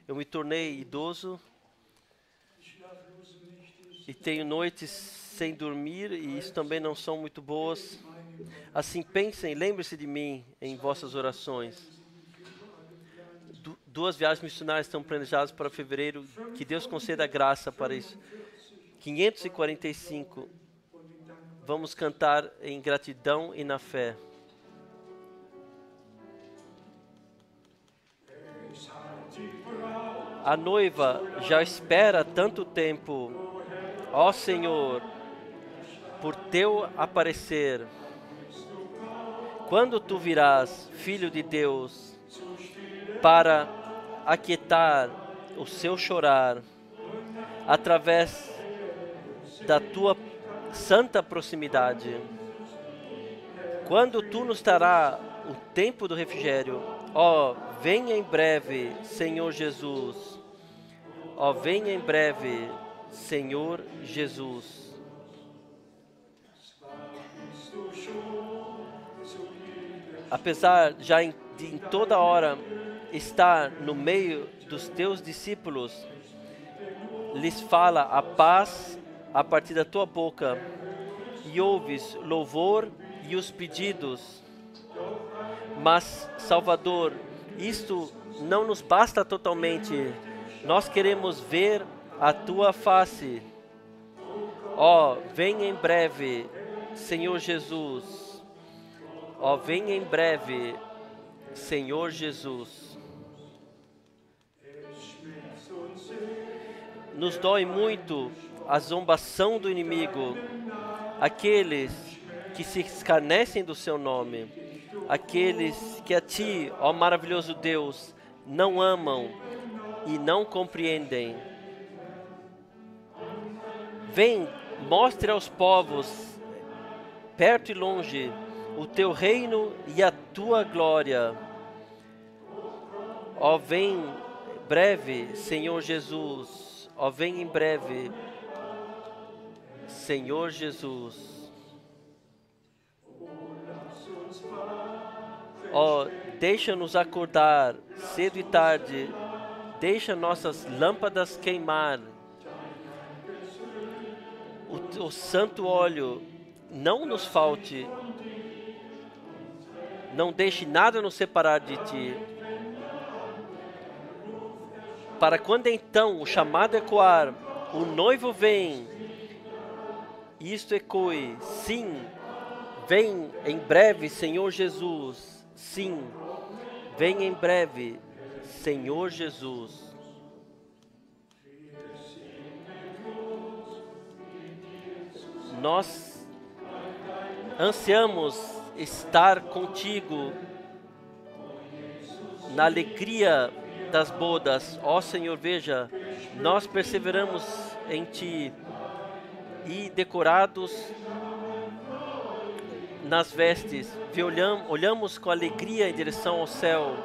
Eu me tornei idoso e tenho noites sem dormir, e isso também não são muito boas. Assim, pensem, lembre-se de mim em vossas orações. 2 viagens missionárias estão planejadas para fevereiro. Que Deus conceda graça para isso. 545. Vamos cantar em gratidão e na fé. A noiva já espera tanto tempo, ó Senhor, por teu aparecer. Quando tu virás, Filho de Deus, para aquietar o seu chorar, através da tua santa proximidade. Quando tu nos dará o tempo do refrigério, ó, venha em breve, Senhor Jesus. Ó, venha em breve, Senhor Jesus. Apesar já de em toda hora estar no meio dos teus discípulos, lhes fala a paz a partir da tua boca, e ouves louvor e os pedidos. Mas, Salvador, isto não nos basta totalmente. Nós queremos ver a tua face. Ó, vem em breve, Senhor Jesus. Ó, vem em breve, Senhor Jesus. Nos dói muito a zombação do inimigo, aqueles que se escarnecem do seu nome, aqueles que a ti, ó maravilhoso Deus, não amam e não compreendem. Vem, mostre aos povos, perto e longe, o teu reino e a tua glória. Ó, vem breve, Senhor Jesus. Ó, vem em breve, Senhor Jesus. Ó, deixa-nos acordar cedo e tarde. Deixa nossas lâmpadas queimar. O santo óleo não nos falte. Não deixe nada nos separar de ti. Para quando então o chamado ecoar, o noivo vem, isto ecoe, sim, vem em breve, Senhor Jesus, sim, vem em breve, Senhor Jesus. Nós ansiamos estar contigo na alegria das bodas. Ó Senhor, veja, nós perseveramos em ti e decorados nas vestes, olhamos com alegria em direção ao céu,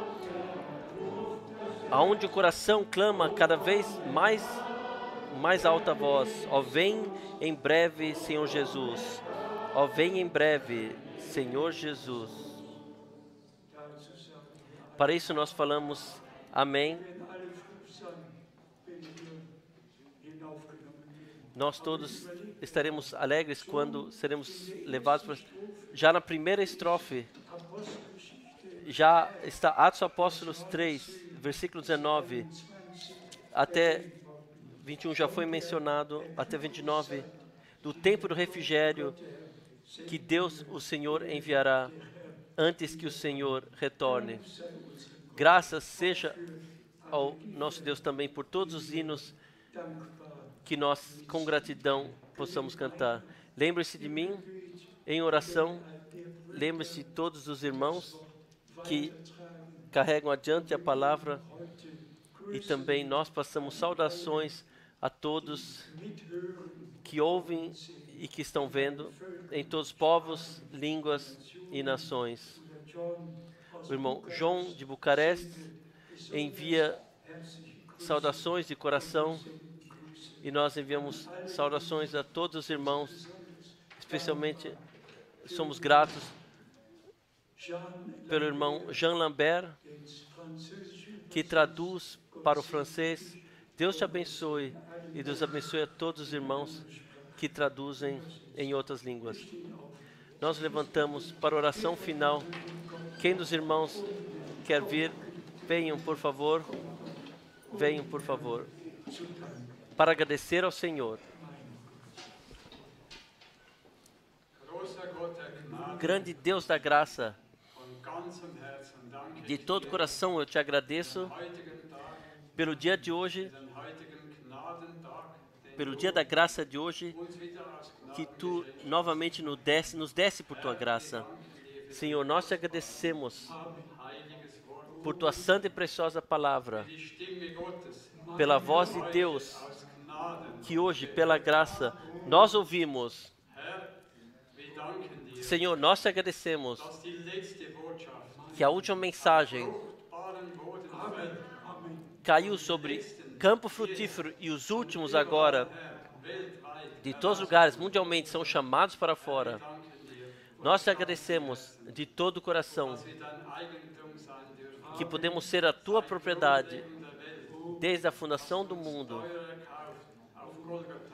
aonde o coração clama cada vez mais alta voz. Ó, vem em breve, Senhor Jesus. Ó, vem em breve, Senhor Jesus. Para isso nós falamos amém. Nós todos estaremos alegres quando seremos levados para... Já na primeira estrofe, já está Atos Apóstolos 3, versículo 19, até 21 já foi mencionado, até 29, do tempo do refrigério que Deus, o Senhor, enviará antes que o Senhor retorne. Graças seja ao nosso Deus também por todos os hinos que nós, com gratidão, possamos cantar. Lembre-se de mim em oração. Lembre-se de todos os irmãos que carregam adiante a palavra. E também nós passamos saudações a todos que ouvem e que estão vendo em todos os povos, línguas e nações. O irmão João de Bucareste envia saudações de coração e nós enviamos saudações a todos os irmãos, especialmente somos gratos pelo irmão Jean Lambert, que traduz para o francês. Deus te abençoe e Deus abençoe a todos os irmãos que traduzem em outras línguas. Nós levantamos para a oração final. Quem dos irmãos quer vir, venham por favor. Venham por favor. Para agradecer ao Senhor. Grande Deus da graça, de todo coração eu te agradeço pelo dia de hoje, den heutigen Gnadentag, den pelo dia da graça de hoje, uns wieder aus que Gnaden Tu beschenkst. novamente nos desce por Tua graça. Senhor, nós te agradecemos Heiliges Wort, por Tua santa e preciosa palavra, die Stimme Gottes, pela voz de Deus, aus Gnaden. que hoje, pela graça, nós ouvimos. Herr, wir danken dir, Senhor, nós te agradecemos dass die letzte Botschaft que a última mensagem fruchtbaren Boden fällt. caiu sobre campo frutífero e os últimos agora, Herr, weltweit de todos os lugares, mundialmente, são chamados para fora. danken dir, Nós te agradecemos de todo o coração dass wir dein Eigentum sein dürfen. que podemos ser a Tua propriedade In der Welt, desde a fundação do mundo. teuer erkauft, auf Golgatha.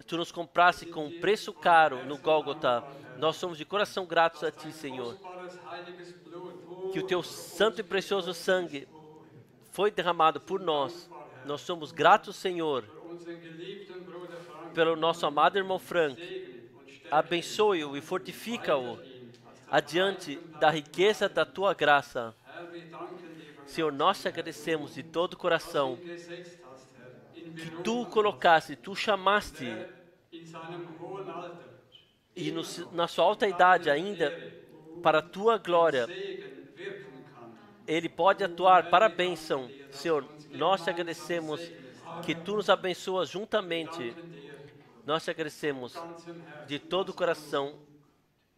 Tu nos compraste com um preço caro no Gólgota. Nós somos de coração gratos a Ti, Senhor. Kostbares heiliges Blut, Que o Teu santo e precioso sangue foi derramado por nós. Nós somos gratos, Senhor, für unseren geliebten Bruder Frank, pelo nosso amado irmão Frank. segne und stärke Abençoe-o e fortifica-o adiante da riqueza da Tua graça. Herr, wir danken dir, Senhor, nós te agradecemos de todo o coração dass du ihn gesetzt hast, Herr, in que Berufung, Tu colocaste, Tu chamaste in seinem hohen Alter, e na sua alta idade ainda, para a Tua glória, Segen wirken kann. Ele pode atuar para a bênção. Senhor, nós te agradecemos que Tu nos abençoas juntamente. Nós te agradecemos de todo o coração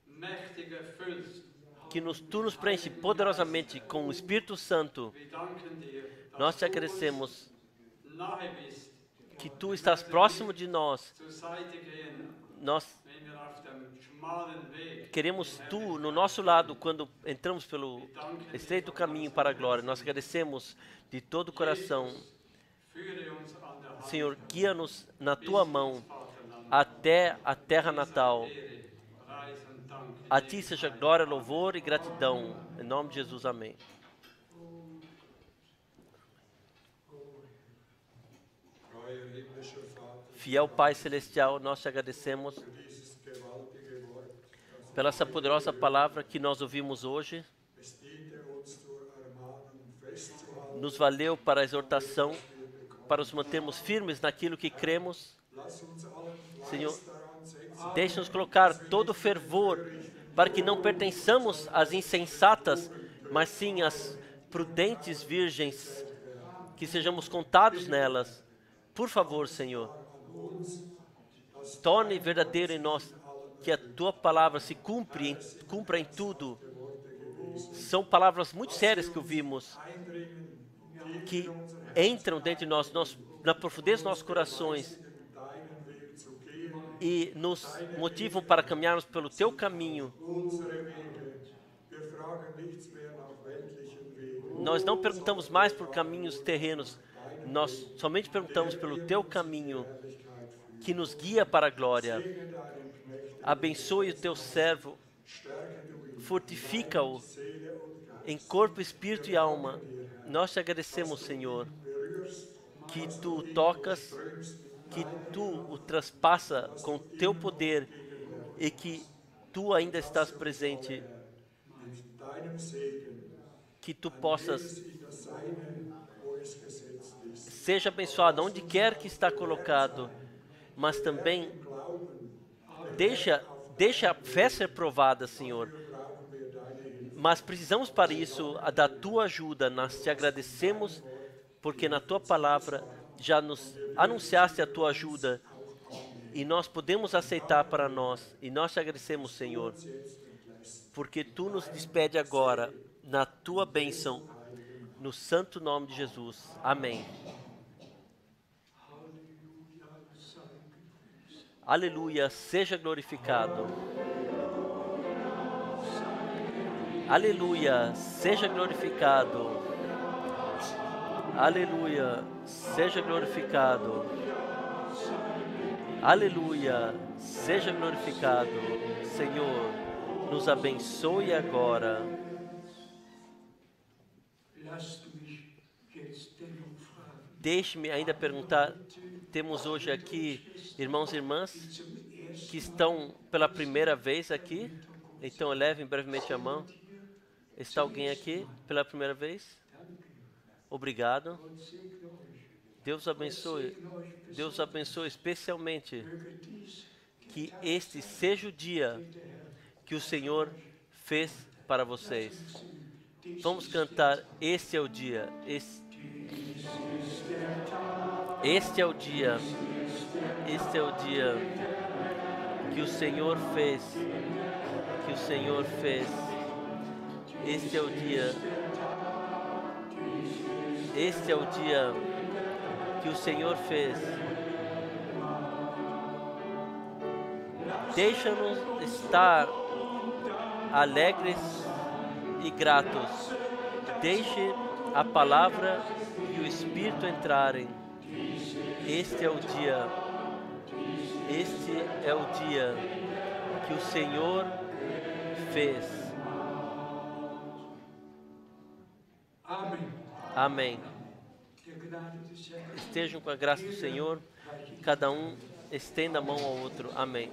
Mächtig erfüllst. que Tu nos preenche poderosamente com o Espírito Santo. Wir danken dir, Nós te agradecemos nahe bist, que Tu estás próximo de nós. zur Seite gehen, Nós wenn wir auf dem schmalen Weg queremos Tu no nosso lado quando entramos pelo estreito caminho para a glória. Nós agradecemos de todo o coração. führe uns an der Hand, Senhor, guia-nos na Tua mão Vaterland, até a terra natal. Ehre, Preis und Dank. A Ti seja glória, louvor e gratidão. Em nome de Jesus, amém. Treuer himmlischer Vater, Fiel Pai Celestial, nós te agradecemos für dieses gewaltige Wort, pela essa poderosa palavra que nós ouvimos hoje. es diente uns zur Ermahnung festzuhalten. Nos valeu para a exortação, para nos mantermos firmes naquilo que cremos. Lass uns allen Senhor, Fleiß daran setzen, deixe-nos colocar todo o fervor para que não pertençamos às insensatas, mas sim às prudentes virgens, que sejamos contados nelas. Por favor, Senhor, torne verdadeiro em nós que a Tua palavra se cumpra em tudo. São palavras muito sérias que ouvimos, que entram dentro de nós, na profundeza dos nossos corações, deinen Weg zu gehen, e nos motivam para caminharmos pelo Teu caminho. unsere Wege. Wir fragen nichts mehr nach weltlichen Wegen. Nós não perguntamos mais por caminhos terrenos, nós somente perguntamos pelo Teu caminho, que nos guia para a glória. Abençoe o Teu servo, fortifica-o em corpo, espírito e alma. Nós te agradecemos, Senhor, que Tu tocas, que Tu o traspassa com Teu poder e que Tu ainda estás presente, Deinem Segen, que Tu possas in das Seine, wo es gesetzt ist. seja abençoado onde quer que está colocado, mas também deixa a fé ser provada, Senhor. Mas precisamos para isso da Tua ajuda. Nós te agradecemos porque na Tua palavra já nos anunciaste a Tua ajuda e nós podemos aceitar para nós. E nós te agradecemos, Senhor, porque Tu nos despede agora na Tua bênção, no santo nome de Jesus. Amém. Aleluia, seja glorificado. Aleluia, seja glorificado. Aleluia, seja glorificado. Aleluia, seja glorificado. Senhor, nos abençoe agora. Lasst mich jetzt dennoch fragen, Deixe-me ainda perguntar, temos hoje aqui irmãos e irmãs que estão pela primeira vez aqui, então elevem brevemente a mão. Está alguém aqui pela primeira vez? Obrigado. und segne euch. Deus abençoe especialmente Möge dies que este seja o dia que o Senhor fez para vocês. Vamos cantar, este é o dia. Este é o dia. Este é o dia que o Senhor fez. Que o Senhor fez. Este é o dia. Este é o dia que o Senhor fez. Deixa-nos estar alegres e gratos. Deixe a palavra e o Espírito entrarem. Este é o dia. Este é o dia que o Senhor fez. Amen. Amém. Der Gnade des Herrn. Estejam com a graça do Senhor. Cada um estenda a mão ao outro. Amém.